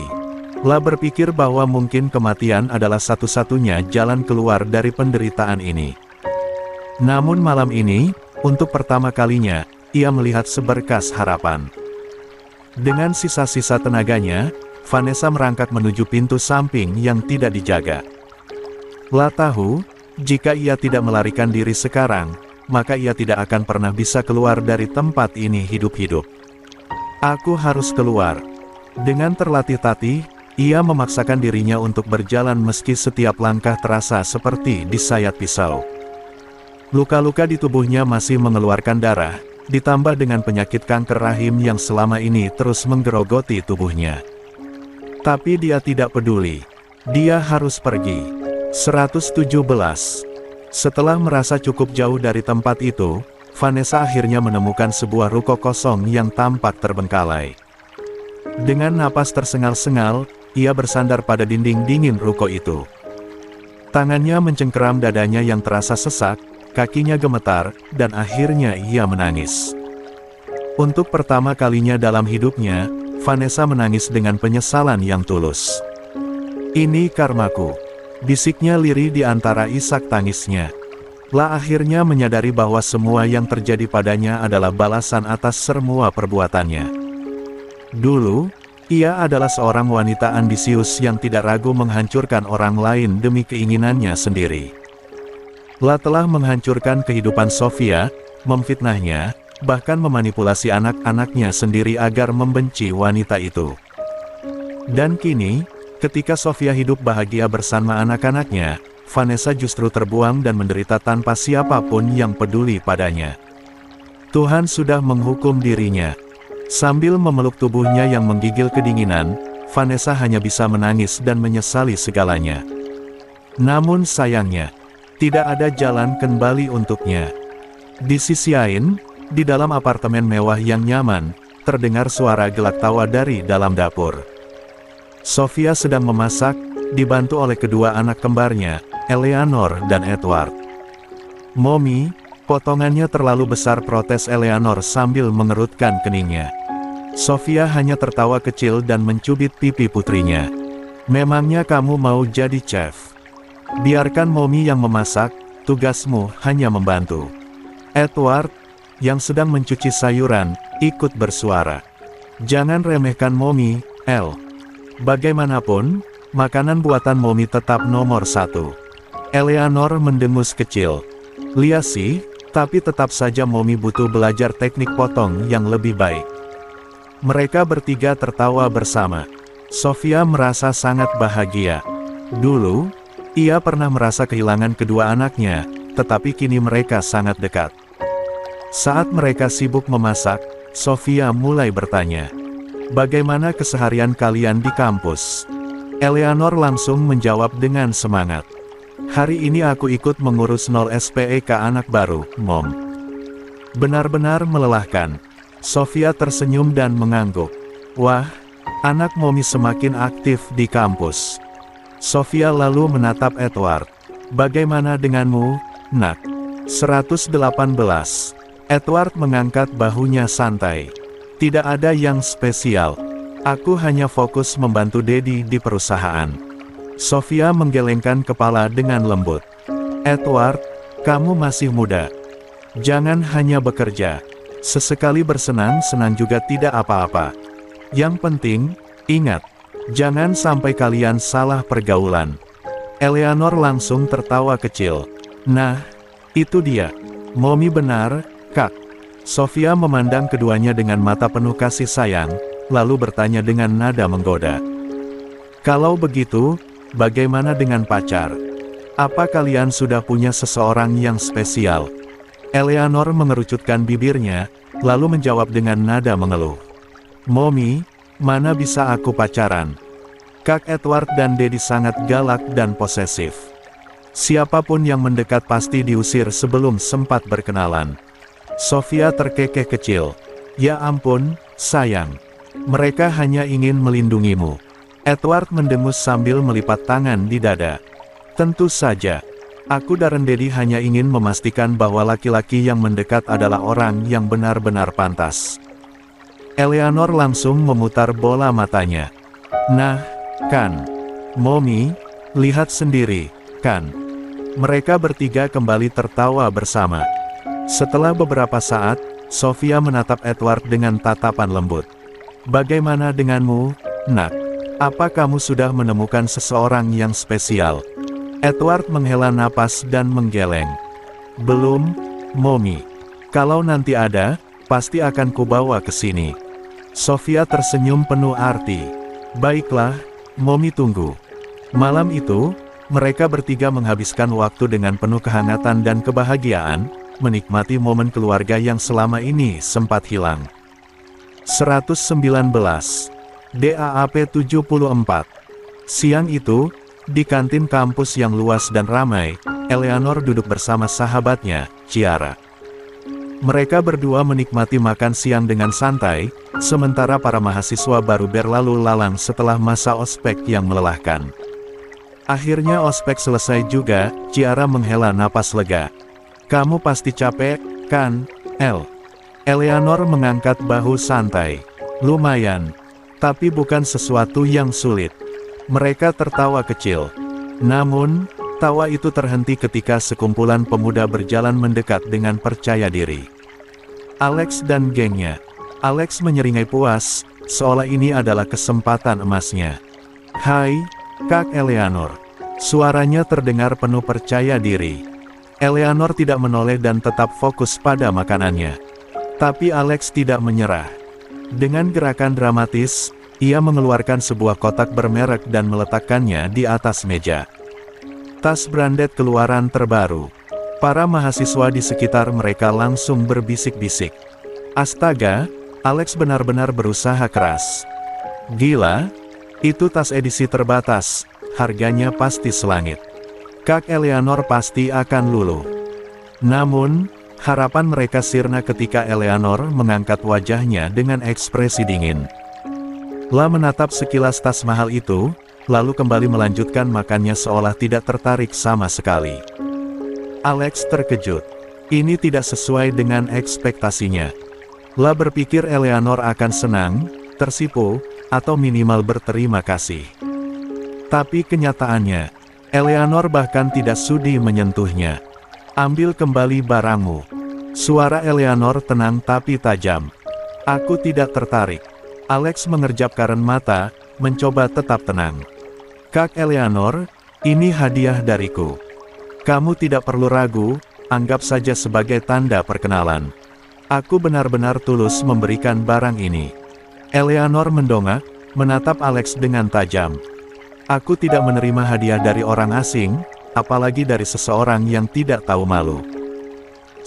Lah berpikir bahwa mungkin kematian adalah satu-satunya jalan keluar dari penderitaan ini. Namun malam ini, untuk pertama kalinya, ia melihat seberkas harapan. Dengan sisa-sisa tenaganya, Vanessa merangkak menuju pintu samping yang tidak dijaga. Lah tahu, jika ia tidak melarikan diri sekarang, maka ia tidak akan pernah bisa keluar dari tempat ini hidup-hidup. "Aku harus keluar." Dengan terlatih-tatih, Ia memaksakan dirinya untuk berjalan meski setiap langkah terasa seperti disayat pisau. Luka-luka di tubuhnya masih mengeluarkan darah, ditambah dengan penyakit kanker rahim yang selama ini terus menggerogoti tubuhnya. Tapi dia tidak peduli. Dia harus pergi. 117. Setelah merasa cukup jauh dari tempat itu, Vanessa akhirnya menemukan sebuah ruko kosong yang tampak terbengkalai. Dengan napas tersengal-sengal, ia bersandar pada dinding dingin ruko itu. Tangannya mencengkeram dadanya yang terasa sesak, kakinya gemetar, dan akhirnya ia menangis. Untuk pertama kalinya dalam hidupnya, Vanessa menangis dengan penyesalan yang tulus. "Ini karmaku," bisiknya lirih di antara isak tangisnya. La akhirnya menyadari bahwa semua yang terjadi padanya adalah balasan atas semua perbuatannya. Dulu, ia adalah seorang wanita ambisius yang tidak ragu menghancurkan orang lain demi keinginannya sendiri. La telah menghancurkan kehidupan Sofia, memfitnahnya, bahkan memanipulasi anak-anaknya sendiri agar membenci wanita itu. Dan kini, ketika Sofia hidup bahagia bersama anak-anaknya, Vanessa justru terbuang dan menderita tanpa siapapun yang peduli padanya. Tuhan sudah menghukum dirinya. Sambil memeluk tubuhnya yang menggigil kedinginan, Vanessa hanya bisa menangis dan menyesali segalanya. Namun sayangnya, tidak ada jalan kembali untuknya. Di sisi lain, di dalam apartemen mewah yang nyaman, terdengar suara gelak tawa dari dalam dapur. Sofia sedang memasak, dibantu oleh kedua anak kembarnya, Eleanor dan Edward. "Mommy, potongannya terlalu besar," protes Eleanor sambil mengerutkan keningnya. Sofia hanya tertawa kecil dan mencubit pipi putrinya. "Memangnya kamu mau jadi chef? Biarkan Mommy yang memasak, tugasmu hanya membantu." Edward, yang sedang mencuci sayuran, ikut bersuara. "Jangan remehkan Mommy, El. Bagaimanapun, makanan buatan Mommy tetap nomor 1. Eleanor mendengus kecil. "Lihat sih, tapi tetap saja Mommy butuh belajar teknik potong yang lebih baik." Mereka bertiga tertawa bersama. Sofia merasa sangat bahagia. Dulu, ia pernah merasa kehilangan kedua anaknya, tetapi kini mereka sangat dekat. Saat mereka sibuk memasak, Sofia mulai bertanya, "Bagaimana keseharian kalian di kampus?" Eleanor langsung menjawab dengan semangat. "Hari ini aku ikut mengurus 0 SPEK anak baru, Mom. Benar-benar melelahkan." Sofia tersenyum dan mengangguk. "Wah, anak Mommy semakin aktif di kampus." Sofia lalu menatap Edward. "Bagaimana denganmu, Nak?" 118. Edward mengangkat bahunya santai. "Tidak ada yang spesial. Aku hanya fokus membantu Daddy di perusahaan." Sofia menggelengkan kepala dengan lembut. "Edward, kamu masih muda. Jangan hanya bekerja. Sesekali bersenang-senang juga tidak apa-apa. Yang penting, ingat, jangan sampai kalian salah pergaulan." Eleanor langsung tertawa kecil. "Nah, itu dia. Mommy benar, Kak." Sofia memandang keduanya dengan mata penuh kasih sayang, lalu bertanya dengan nada menggoda. "Kalau begitu, bagaimana dengan pacar? Apa kalian sudah punya seseorang yang spesial?" Eleanor mengerucutkan bibirnya, lalu menjawab dengan nada mengeluh. "Mommy, mana bisa aku pacaran? Kak Edward dan Daddy sangat galak dan posesif. Siapapun yang mendekat pasti diusir sebelum sempat berkenalan." Sofia terkekeh kecil. "Ya ampun, sayang. Mereka hanya ingin melindungimu." Edward mendengus sambil melipat tangan di dada. "Tentu saja. Aku dan Daddy hanya ingin memastikan bahwa laki-laki yang mendekat adalah orang yang benar-benar pantas." Eleanor langsung memutar bola matanya. "Nah, kan. Mommy, lihat sendiri, kan." Mereka bertiga kembali tertawa bersama. Setelah beberapa saat, Sofia menatap Edward dengan tatapan lembut. "Bagaimana denganmu, Nak? Apa kamu sudah menemukan seseorang yang spesial?" Edward menghela napas dan menggeleng. "Belum, Mommy. Kalau nanti ada, pasti akan kubawa ke sini." Sofia tersenyum penuh arti. "Baiklah, Momi tunggu. Malam itu, mereka bertiga menghabiskan waktu dengan penuh kehangatan dan kebahagiaan, menikmati momen keluarga yang selama ini sempat hilang. 119. DAAP 74. Siang itu, di kantin kampus yang luas dan ramai, Eleanor duduk bersama sahabatnya, Ciara. Mereka berdua menikmati makan siang dengan santai, sementara para mahasiswa baru berlalu lalang setelah masa ospek yang melelahkan. Akhirnya ospek selesai juga, Ciara menghela napas lega. "Kamu pasti capek, kan, El?" Eleanor mengangkat bahu santai. "Lumayan. Tapi bukan sesuatu yang sulit." Mereka tertawa kecil. Namun, tawa itu terhenti ketika sekumpulan pemuda berjalan mendekat dengan percaya diri. Alex dan gengnya. Alex menyeringai puas, seolah ini adalah kesempatan emasnya. "Hai, Kak Eleanor." Suaranya terdengar penuh percaya diri. Eleanor tidak menoleh dan tetap fokus pada makanannya. Tapi Alex tidak menyerah. Dengan gerakan dramatis, ia mengeluarkan sebuah kotak bermerek dan meletakkannya di atas meja. Tas branded keluaran terbaru. Para mahasiswa di sekitar mereka langsung berbisik-bisik. "Astaga, Alex benar-benar berusaha keras. Gila, itu tas edisi terbatas, harganya pasti selangit. Kak Eleanor pasti akan luluh." Namun, harapan mereka sirna ketika Eleanor mengangkat wajahnya dengan ekspresi dingin. La menatap sekilas tas mahal itu, lalu kembali melanjutkan makannya seolah tidak tertarik sama sekali. Alex terkejut. Ini tidak sesuai dengan ekspektasinya. La berpikir Eleanor akan senang, tersipu, atau minimal berterima kasih. Tapi kenyataannya, Eleanor bahkan tidak sudi menyentuhnya. "Ambil kembali barangmu." Suara Eleanor tenang tapi tajam. "Aku tidak tertarik." Alex mengerjapkan mata, mencoba tetap tenang. "Kak Eleanor, ini hadiah dariku. Kamu tidak perlu ragu, anggap saja sebagai tanda perkenalan. Aku benar-benar tulus memberikan barang ini." Eleanor mendongak, menatap Alex dengan tajam. "Aku tidak menerima hadiah dari orang asing, apalagi dari seseorang yang tidak tahu malu."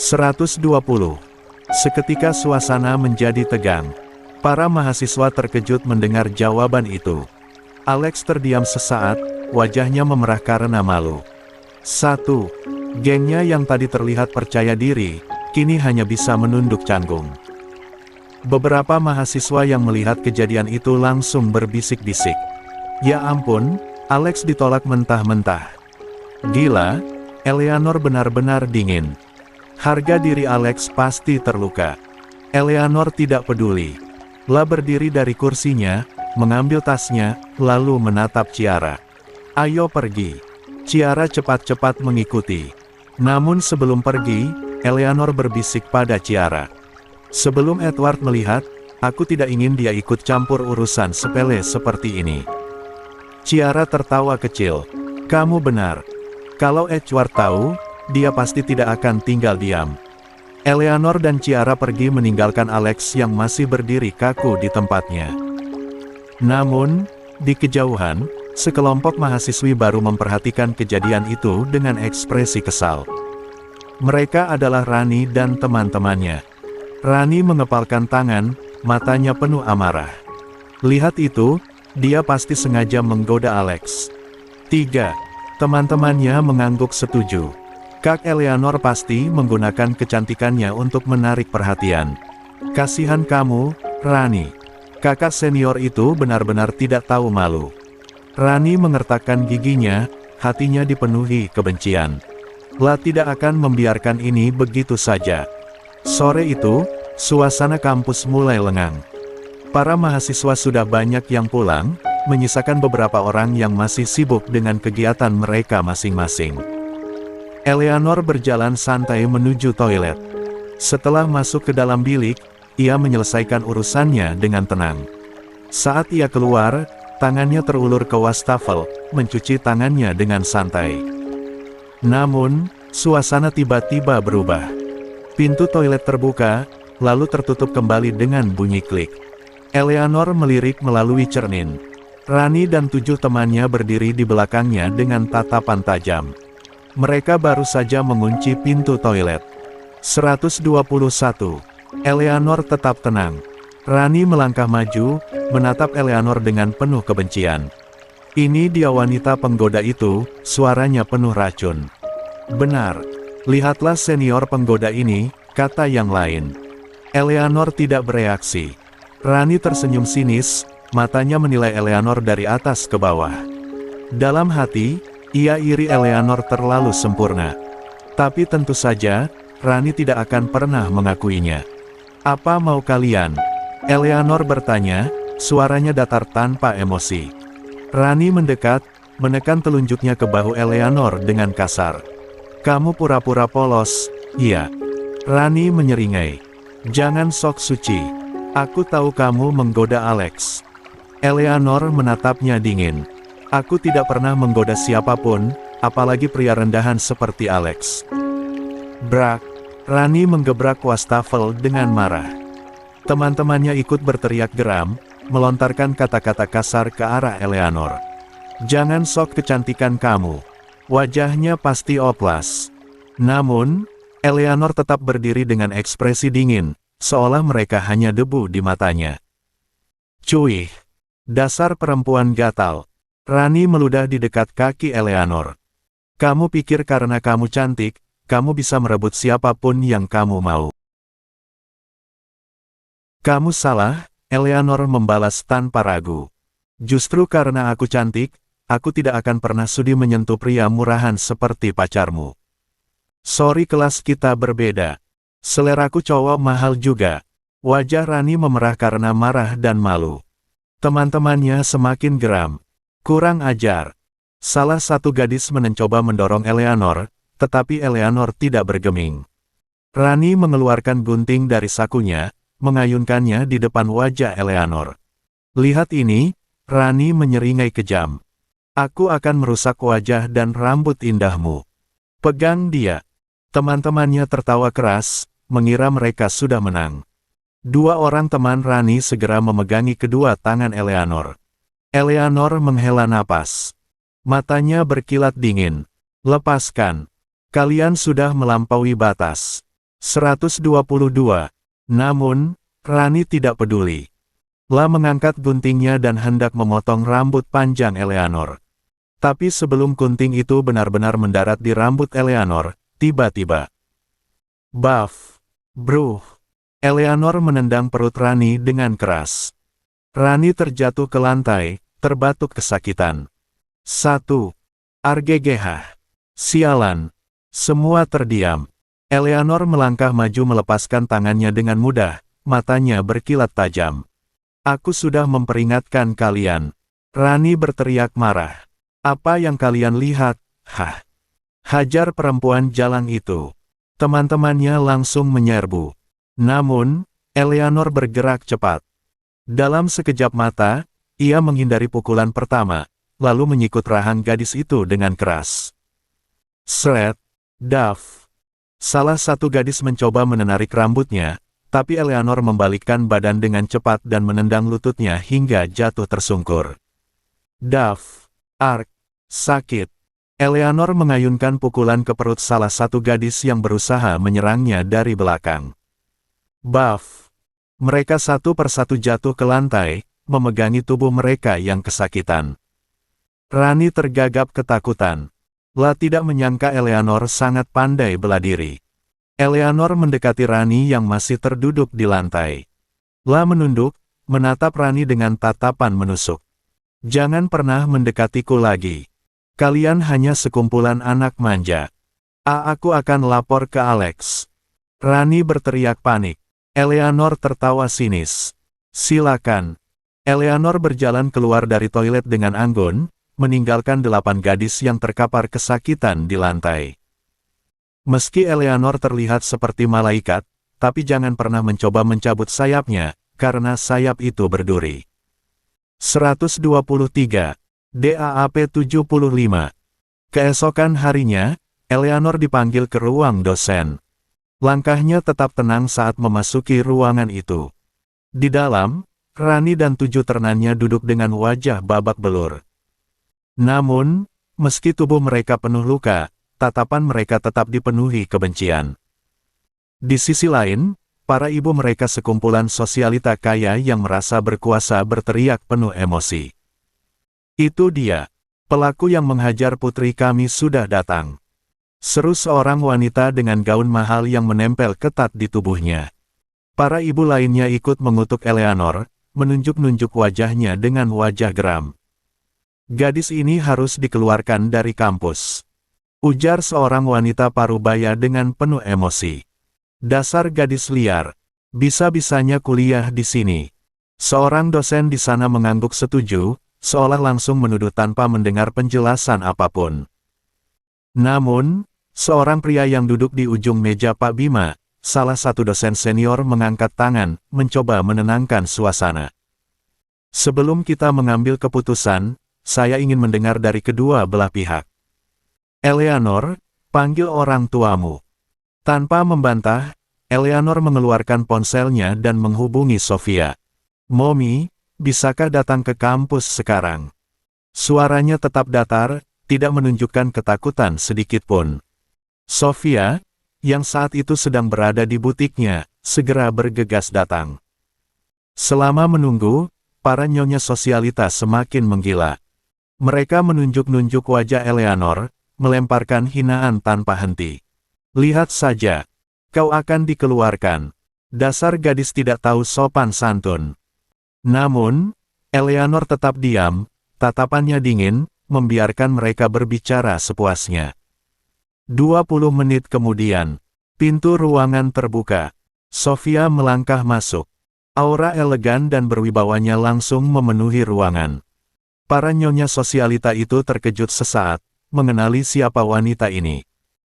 120. Seketika suasana menjadi tegang. Para mahasiswa terkejut mendengar jawaban itu. Alex terdiam sesaat, wajahnya memerah karena malu. Gengnya yang tadi terlihat percaya diri, kini hanya bisa menunduk canggung. Beberapa mahasiswa yang melihat kejadian itu langsung berbisik-bisik. "Ya ampun, Alex ditolak mentah-mentah. Gila, Eleanor benar-benar dingin. Harga diri Alex pasti terluka." Eleanor tidak peduli. La berdiri dari kursinya, mengambil tasnya, lalu menatap Ciara. "Ayo pergi." Ciara cepat-cepat mengikuti. Namun sebelum pergi, Eleanor berbisik pada Ciara. "Sebelum Edward melihat, aku tidak ingin dia ikut campur urusan sepele seperti ini." Ciara tertawa kecil. "Kamu benar. Kalau Edward tahu, dia pasti tidak akan tinggal diam." Eleanor dan Ciara pergi meninggalkan Alex yang masih berdiri kaku di tempatnya. Namun, di kejauhan, sekelompok mahasiswi baru memperhatikan kejadian itu dengan ekspresi kesal. Mereka adalah Rani dan teman-temannya. Rani mengepalkan tangan, matanya penuh amarah. Lihat itu, dia pasti sengaja menggoda Alex. 3. Teman-temannya mengangguk setuju. Kak Eleanor pasti menggunakan kecantikannya untuk menarik perhatian. Kasihan kamu, Rani. Kakak senior itu benar-benar tidak tahu malu. Rani mengertakkan giginya, hatinya dipenuhi kebencian. La tidak akan membiarkan ini begitu saja. Sore itu, suasana kampus mulai lengang. Para mahasiswa sudah banyak yang pulang, menyisakan beberapa orang yang masih sibuk dengan kegiatan mereka masing-masing. Eleanor berjalan santai menuju toilet. Setelah masuk ke dalam bilik, ia menyelesaikan urusannya dengan tenang. Saat ia keluar, tangannya terulur ke wastafel, mencuci tangannya dengan santai. Namun, suasana tiba-tiba berubah. Pintu toilet terbuka, lalu tertutup kembali dengan bunyi klik. Eleanor melirik melalui cermin. Rani dan 7 temannya berdiri di belakangnya dengan tatapan tajam. Mereka baru saja mengunci pintu toilet. 121. Eleanor tetap tenang. Rani melangkah maju, menatap Eleanor dengan penuh kebencian. Ini dia wanita penggoda itu, suaranya penuh racun. Benar. Lihatlah senior penggoda ini, kata yang lain. Eleanor tidak bereaksi. Rani tersenyum sinis, matanya menilai Eleanor dari atas ke bawah. Dalam hati, ia iri Eleanor terlalu sempurna. Tapi tentu saja, Rani tidak akan pernah mengakuinya. Apa mau kalian? Eleanor bertanya, suaranya datar tanpa emosi. Rani mendekat, menekan telunjuknya ke bahu Eleanor dengan kasar. Kamu pura-pura polos, iya. Rani menyeringai. Jangan sok suci. Aku tahu kamu menggoda Alex. Eleanor menatapnya dingin. Aku tidak pernah menggoda siapapun, apalagi pria rendahan seperti Alex. Brak. Rani menggebrak wastafel dengan marah. Teman-temannya ikut berteriak geram, melontarkan kata-kata kasar ke arah Eleanor. Jangan sok kecantikan kamu. Wajahnya pasti oplas. Namun, Eleanor tetap berdiri dengan ekspresi dingin, seolah mereka hanya debu di matanya. Cuih. Dasar perempuan gatal. Rani meludah di dekat kaki Eleanor. Kamu pikir karena kamu cantik, kamu bisa merebut siapapun yang kamu mau. Kamu salah, Eleanor membalas tanpa ragu. Justru karena aku cantik, aku tidak akan pernah sudi menyentuh pria murahan seperti pacarmu. Sorry, kelas kita berbeda. Seleraku cowok mahal juga. Wajah Rani memerah karena marah dan malu. Teman-temannya semakin geram. Kurang ajar. Salah satu gadis mencoba mendorong Eleanor, tetapi Eleanor tidak bergeming. Rani mengeluarkan gunting dari sakunya, mengayunkannya di depan wajah Eleanor. Lihat ini, Rani menyeringai kejam. Aku akan merusak wajah dan rambut indahmu. Pegang dia. Teman-temannya tertawa keras, mengira mereka sudah menang. 2 orang teman Rani segera memegangi kedua tangan Eleanor. Eleanor menghela napas. Matanya berkilat dingin. Lepaskan. Kalian sudah melampaui batas. 122. Namun, Rani tidak peduli. La mengangkat guntingnya dan hendak memotong rambut panjang Eleanor. Tapi sebelum gunting itu benar-benar mendarat di rambut Eleanor, tiba-tiba. Baf! Bruh! Eleanor menendang perut Rani dengan keras. Rani terjatuh ke lantai, terbatuk kesakitan. 1. Arggh. Sialan. Semua terdiam. Eleanor melangkah maju melepaskan tangannya dengan mudah, matanya berkilat tajam. Aku sudah memperingatkan kalian. Rani berteriak marah. Apa yang kalian lihat? Hah! Hajar perempuan jalang itu. Teman-temannya langsung menyerbu. Namun, Eleanor bergerak cepat. Dalam sekejap mata, ia menghindari pukulan pertama, lalu menyikut rahang gadis itu dengan keras. Sret! Daf! Salah satu gadis mencoba menarik rambutnya, tapi Eleanor membalikkan badan dengan cepat dan menendang lututnya hingga jatuh tersungkur. Daf! Ark! Sakit! Eleanor mengayunkan pukulan ke perut salah satu gadis yang berusaha menyerangnya dari belakang. Baf! Mereka satu persatu jatuh ke lantai, memegangi tubuh mereka yang kesakitan. Rani tergagap ketakutan. La tidak menyangka Eleanor sangat pandai bela diri. Eleanor mendekati Rani yang masih terduduk di lantai. La menunduk, menatap Rani dengan tatapan menusuk. Jangan pernah mendekatiku lagi. Kalian hanya sekumpulan anak manja. Aku akan lapor ke Alex. Rani berteriak panik. Eleanor tertawa sinis. Silakan. Eleanor berjalan keluar dari toilet dengan anggun, meninggalkan 8 gadis yang terkapar kesakitan di lantai. Meski Eleanor terlihat seperti malaikat, tapi jangan pernah mencoba mencabut sayapnya, karena sayap itu berduri. 123. DAAP 75. Keesokan harinya, Eleanor dipanggil ke ruang dosen. Langkahnya tetap tenang saat memasuki ruangan itu. Di dalam, Rani dan 7 ternannya duduk dengan wajah babak belur. Namun, meski tubuh mereka penuh luka, tatapan mereka tetap dipenuhi kebencian. Di sisi lain, para ibu mereka sekumpulan sosialita kaya yang merasa berkuasa berteriak penuh emosi. "Itu dia, pelaku yang menghajar putri kami sudah datang," seru seorang wanita dengan gaun mahal yang menempel ketat di tubuhnya. Para ibu lainnya ikut mengutuk Eleanor, menunjuk-nunjuk wajahnya dengan wajah geram. "Gadis ini harus dikeluarkan dari kampus," ujar seorang wanita parubaya dengan penuh emosi. "Dasar gadis liar, bisa-bisanya kuliah di sini." Seorang dosen di sana mengangguk setuju, seolah langsung menuduh tanpa mendengar penjelasan apapun. Namun, seorang pria yang duduk di ujung meja Pak Bima, salah satu dosen senior, mengangkat tangan, mencoba menenangkan suasana. "Sebelum kita mengambil keputusan, saya ingin mendengar dari kedua belah pihak. Eleanor, panggil orang tuamu." Tanpa membantah, Eleanor mengeluarkan ponselnya dan menghubungi Sofia. "Mommy, bisakah datang ke kampus sekarang?" Suaranya tetap datar, tidak menunjukkan ketakutan sedikitpun. Sofia, yang saat itu sedang berada di butiknya, segera bergegas datang. Selama menunggu, para nyonya sosialita semakin menggila. Mereka menunjuk-nunjuk wajah Eleanor, melemparkan hinaan tanpa henti. "Lihat saja, kau akan dikeluarkan. Dasar gadis tidak tahu sopan santun." Namun, Eleanor tetap diam, tatapannya dingin, membiarkan mereka berbicara sepuasnya. 20 menit kemudian, pintu ruangan terbuka. Sofia melangkah masuk. Aura elegan dan berwibawanya langsung memenuhi ruangan. Para nyonya sosialita itu terkejut sesaat, mengenali siapa wanita ini.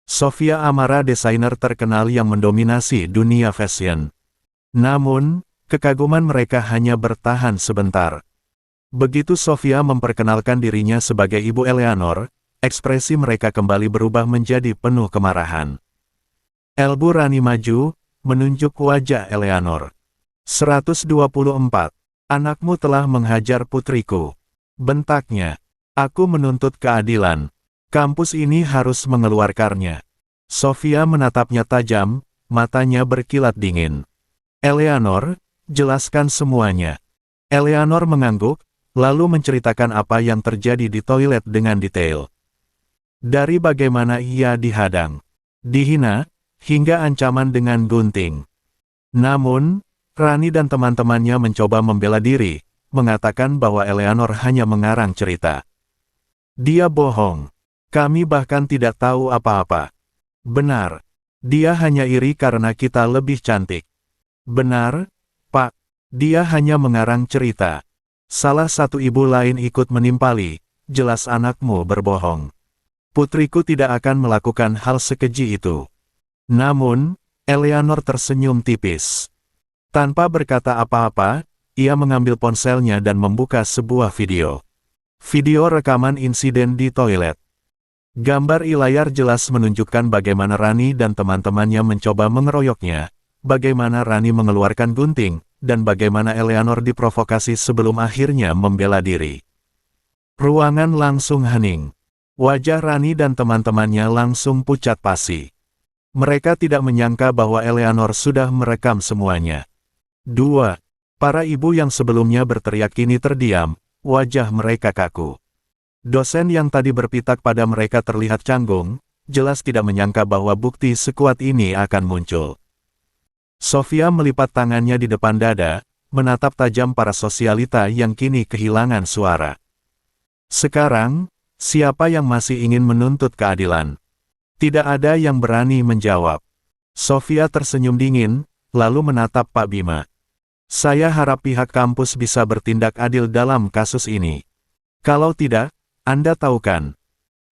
Sofia Amara, desainer terkenal yang mendominasi dunia fashion. Namun, kekaguman mereka hanya bertahan sebentar. Begitu Sofia memperkenalkan dirinya sebagai Ibu Eleanor, ekspresi mereka kembali berubah menjadi penuh kemarahan. Elbu Rani maju, menunjuk wajah Eleanor. 124. "Anakmu telah menghajar putriku," bentaknya. "Aku menuntut keadilan. Kampus ini harus mengeluarkannya." Sofia menatapnya tajam, matanya berkilat dingin. "Eleanor, jelaskan semuanya." Eleanor mengangguk, lalu menceritakan apa yang terjadi di toilet dengan detail. Dari bagaimana ia dihadang, dihina, hingga ancaman dengan gunting. Namun, Rani dan teman-temannya mencoba membela diri, mengatakan bahwa Eleanor hanya mengarang cerita. "Dia bohong. Kami bahkan tidak tahu apa-apa." "Benar. Dia hanya iri karena kita lebih cantik." "Benar, Pak. Dia hanya mengarang cerita." Salah satu ibu lain ikut menimpali, "Jelas anakmu berbohong. Putriku tidak akan melakukan hal sekeji itu." Namun, Eleanor tersenyum tipis. Tanpa berkata apa-apa, ia mengambil ponselnya dan membuka sebuah video. Video rekaman insiden di toilet. Gambar di layar jelas menunjukkan bagaimana Rani dan teman-temannya mencoba mengeroyoknya, bagaimana Rani mengeluarkan gunting, dan bagaimana Eleanor diprovokasi sebelum akhirnya membela diri. Ruangan langsung hening. Wajah Rani dan teman-temannya langsung pucat pasi. Mereka tidak menyangka bahwa Eleanor sudah merekam semuanya. 2. Para ibu yang sebelumnya berteriak kini terdiam, wajah mereka kaku. Dosen yang tadi berpitak pada mereka terlihat canggung, jelas tidak menyangka bahwa bukti sekuat ini akan muncul. Sofia melipat tangannya di depan dada, menatap tajam para sosialita yang kini kehilangan suara. Sekarang, siapa yang masih ingin menuntut keadilan? Tidak ada yang berani menjawab. Sofia tersenyum dingin, lalu menatap Pak Bima. "Saya harap pihak kampus bisa bertindak adil dalam kasus ini. Kalau tidak, Anda tahu kan?"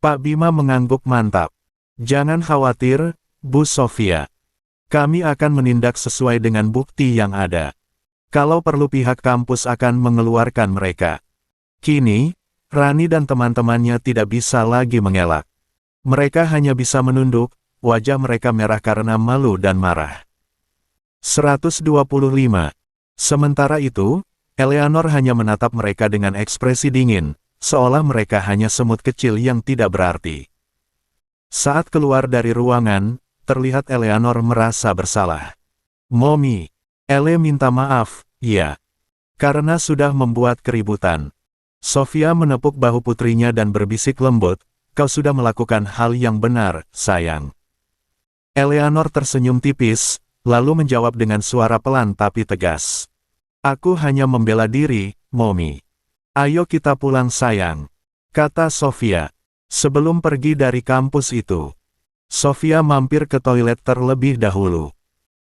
Pak Bima mengangguk mantap. "Jangan khawatir, Bu Sofia. Kami akan menindak sesuai dengan bukti yang ada. Kalau perlu pihak kampus akan mengeluarkan mereka." Kini, Rani dan teman-temannya tidak bisa lagi mengelak. Mereka hanya bisa menunduk, wajah mereka merah karena malu dan marah. 125. Sementara itu, Eleanor hanya menatap mereka dengan ekspresi dingin, seolah mereka hanya semut kecil yang tidak berarti. Saat keluar dari ruangan, terlihat Eleanor merasa bersalah. Mommy, Ele minta maaf, ya. Karena sudah membuat keributan. Sofia menepuk bahu putrinya dan berbisik lembut, kau sudah melakukan hal yang benar, sayang. Eleanor tersenyum tipis, lalu menjawab dengan suara pelan tapi tegas. Aku hanya membela diri, Mommy. Ayo kita pulang sayang, kata Sofia. Sebelum pergi dari kampus itu, Sofia mampir ke toilet terlebih dahulu.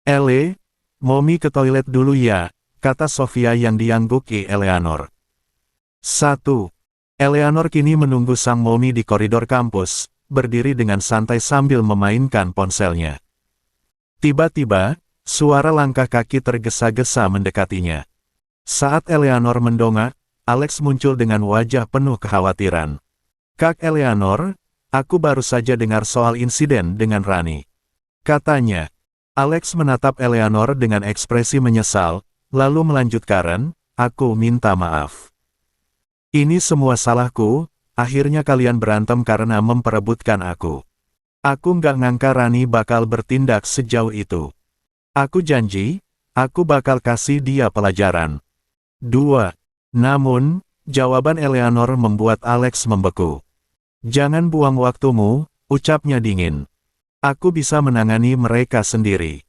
Ele, Mommy ke toilet dulu ya, kata Sofia yang diangguki Eleanor. 1. Eleanor kini menunggu sang Mommy di koridor kampus, berdiri dengan santai sambil memainkan ponselnya. Tiba-tiba, suara langkah kaki tergesa-gesa mendekatinya. Saat Eleanor mendongak, Alex muncul dengan wajah penuh kekhawatiran. Kak Eleanor, aku baru saja dengar soal insiden dengan Rani. Katanya. Alex menatap Eleanor dengan ekspresi menyesal, lalu melanjutkan, aku minta maaf. Ini semua salahku, akhirnya kalian berantem karena memperebutkan aku. Aku nggak ngangka Rani bakal bertindak sejauh itu. Aku janji, aku bakal kasih dia pelajaran. 2. Namun, jawaban Eleanor membuat Alex membeku. Jangan buang waktumu, ucapnya dingin. Aku bisa menangani mereka sendiri.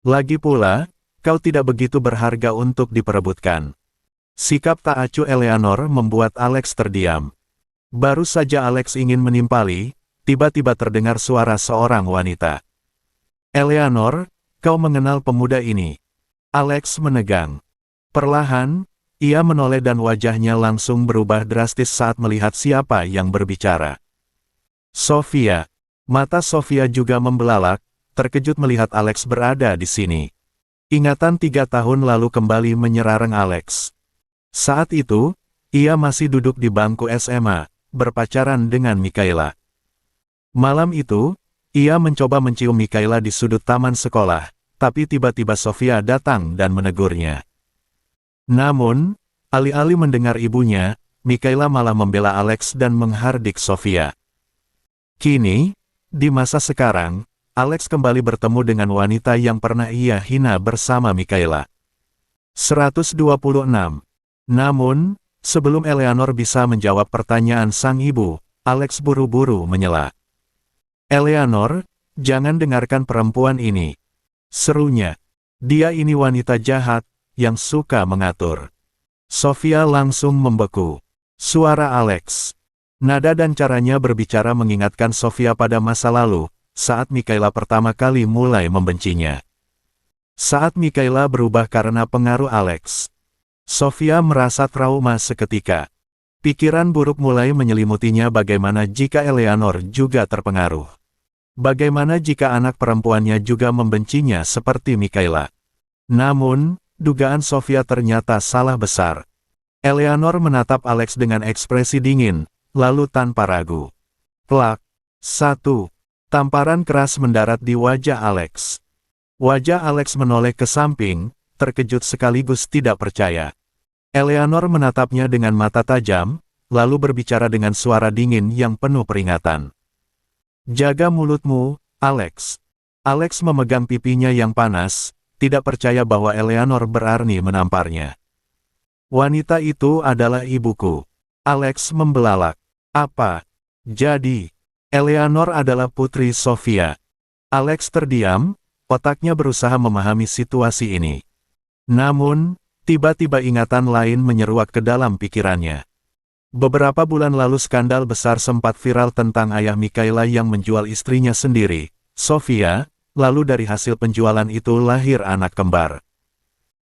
Lagi pula, kau tidak begitu berharga untuk diperebutkan. Sikap tak acuh Eleanor membuat Alex terdiam. Baru saja Alex ingin menimpali, tiba-tiba terdengar suara seorang wanita. Eleanor, kau mengenal pemuda ini? Alex menegang. Perlahan, ia menoleh dan wajahnya langsung berubah drastis saat melihat siapa yang berbicara. Sofia. Mata Sofia juga membelalak, terkejut melihat Alex berada di sini. Ingatan 3 tahun lalu kembali menyerang Alex. Saat itu, ia masih duduk di bangku SMA, berpacaran dengan Mikaela. Malam itu, ia mencoba mencium Mikaela di sudut taman sekolah, tapi tiba-tiba Sofia datang dan menegurnya. Namun, alih-alih mendengar ibunya, Mikaela malah membela Alex dan menghardik Sofia. Kini, di masa sekarang, Alex kembali bertemu dengan wanita yang pernah ia hina bersama Mikaela. 126. Namun, sebelum Eleanor bisa menjawab pertanyaan sang ibu, Alex buru-buru menyela. Eleanor, jangan dengarkan perempuan ini. Serunya. Dia ini wanita jahat, yang suka mengatur. Sofia langsung membeku. Suara Alex. Nada dan caranya berbicara mengingatkan Sofia pada masa lalu, saat Mikaela pertama kali mulai membencinya. Saat Mikaela berubah karena pengaruh Alex. Sofia merasa trauma seketika. Pikiran buruk mulai menyelimutinya bagaimana jika Eleanor juga terpengaruh. Bagaimana jika anak perempuannya juga membencinya seperti Mikaela. Namun, dugaan Sofia ternyata salah besar. Eleanor menatap Alex dengan ekspresi dingin, lalu tanpa ragu. Plak. 1. Tamparan keras mendarat di wajah Alex. Wajah Alex menoleh ke samping, terkejut sekaligus tidak percaya. Eleanor menatapnya dengan mata tajam, lalu berbicara dengan suara dingin yang penuh peringatan. Jaga mulutmu, Alex. Alex memegang pipinya yang panas, tidak percaya bahwa Eleanor berani menamparnya. Wanita itu adalah ibuku. Alex membelalak. Apa? Jadi, Eleanor adalah putri Sofia. Alex terdiam, otaknya berusaha memahami situasi ini. Namun, tiba-tiba ingatan lain menyeruak ke dalam pikirannya. Beberapa bulan lalu skandal besar sempat viral tentang ayah Mikaela yang menjual istrinya sendiri, Sofia, lalu dari hasil penjualan itu lahir anak kembar.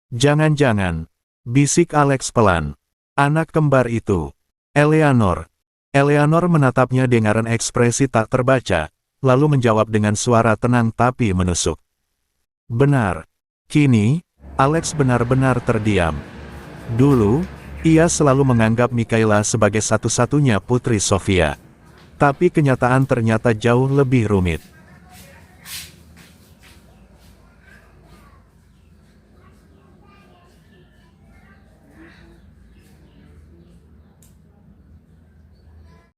Jangan-jangan, bisik Alex pelan. Anak kembar itu, Eleanor. Eleanor menatapnya dengan ekspresi tak terbaca, lalu menjawab dengan suara tenang tapi menusuk. Benar. Kini, Alex benar-benar terdiam. Dulu, ia selalu menganggap Mikaela sebagai satu-satunya putri Sofia. Tapi kenyataan ternyata jauh lebih rumit.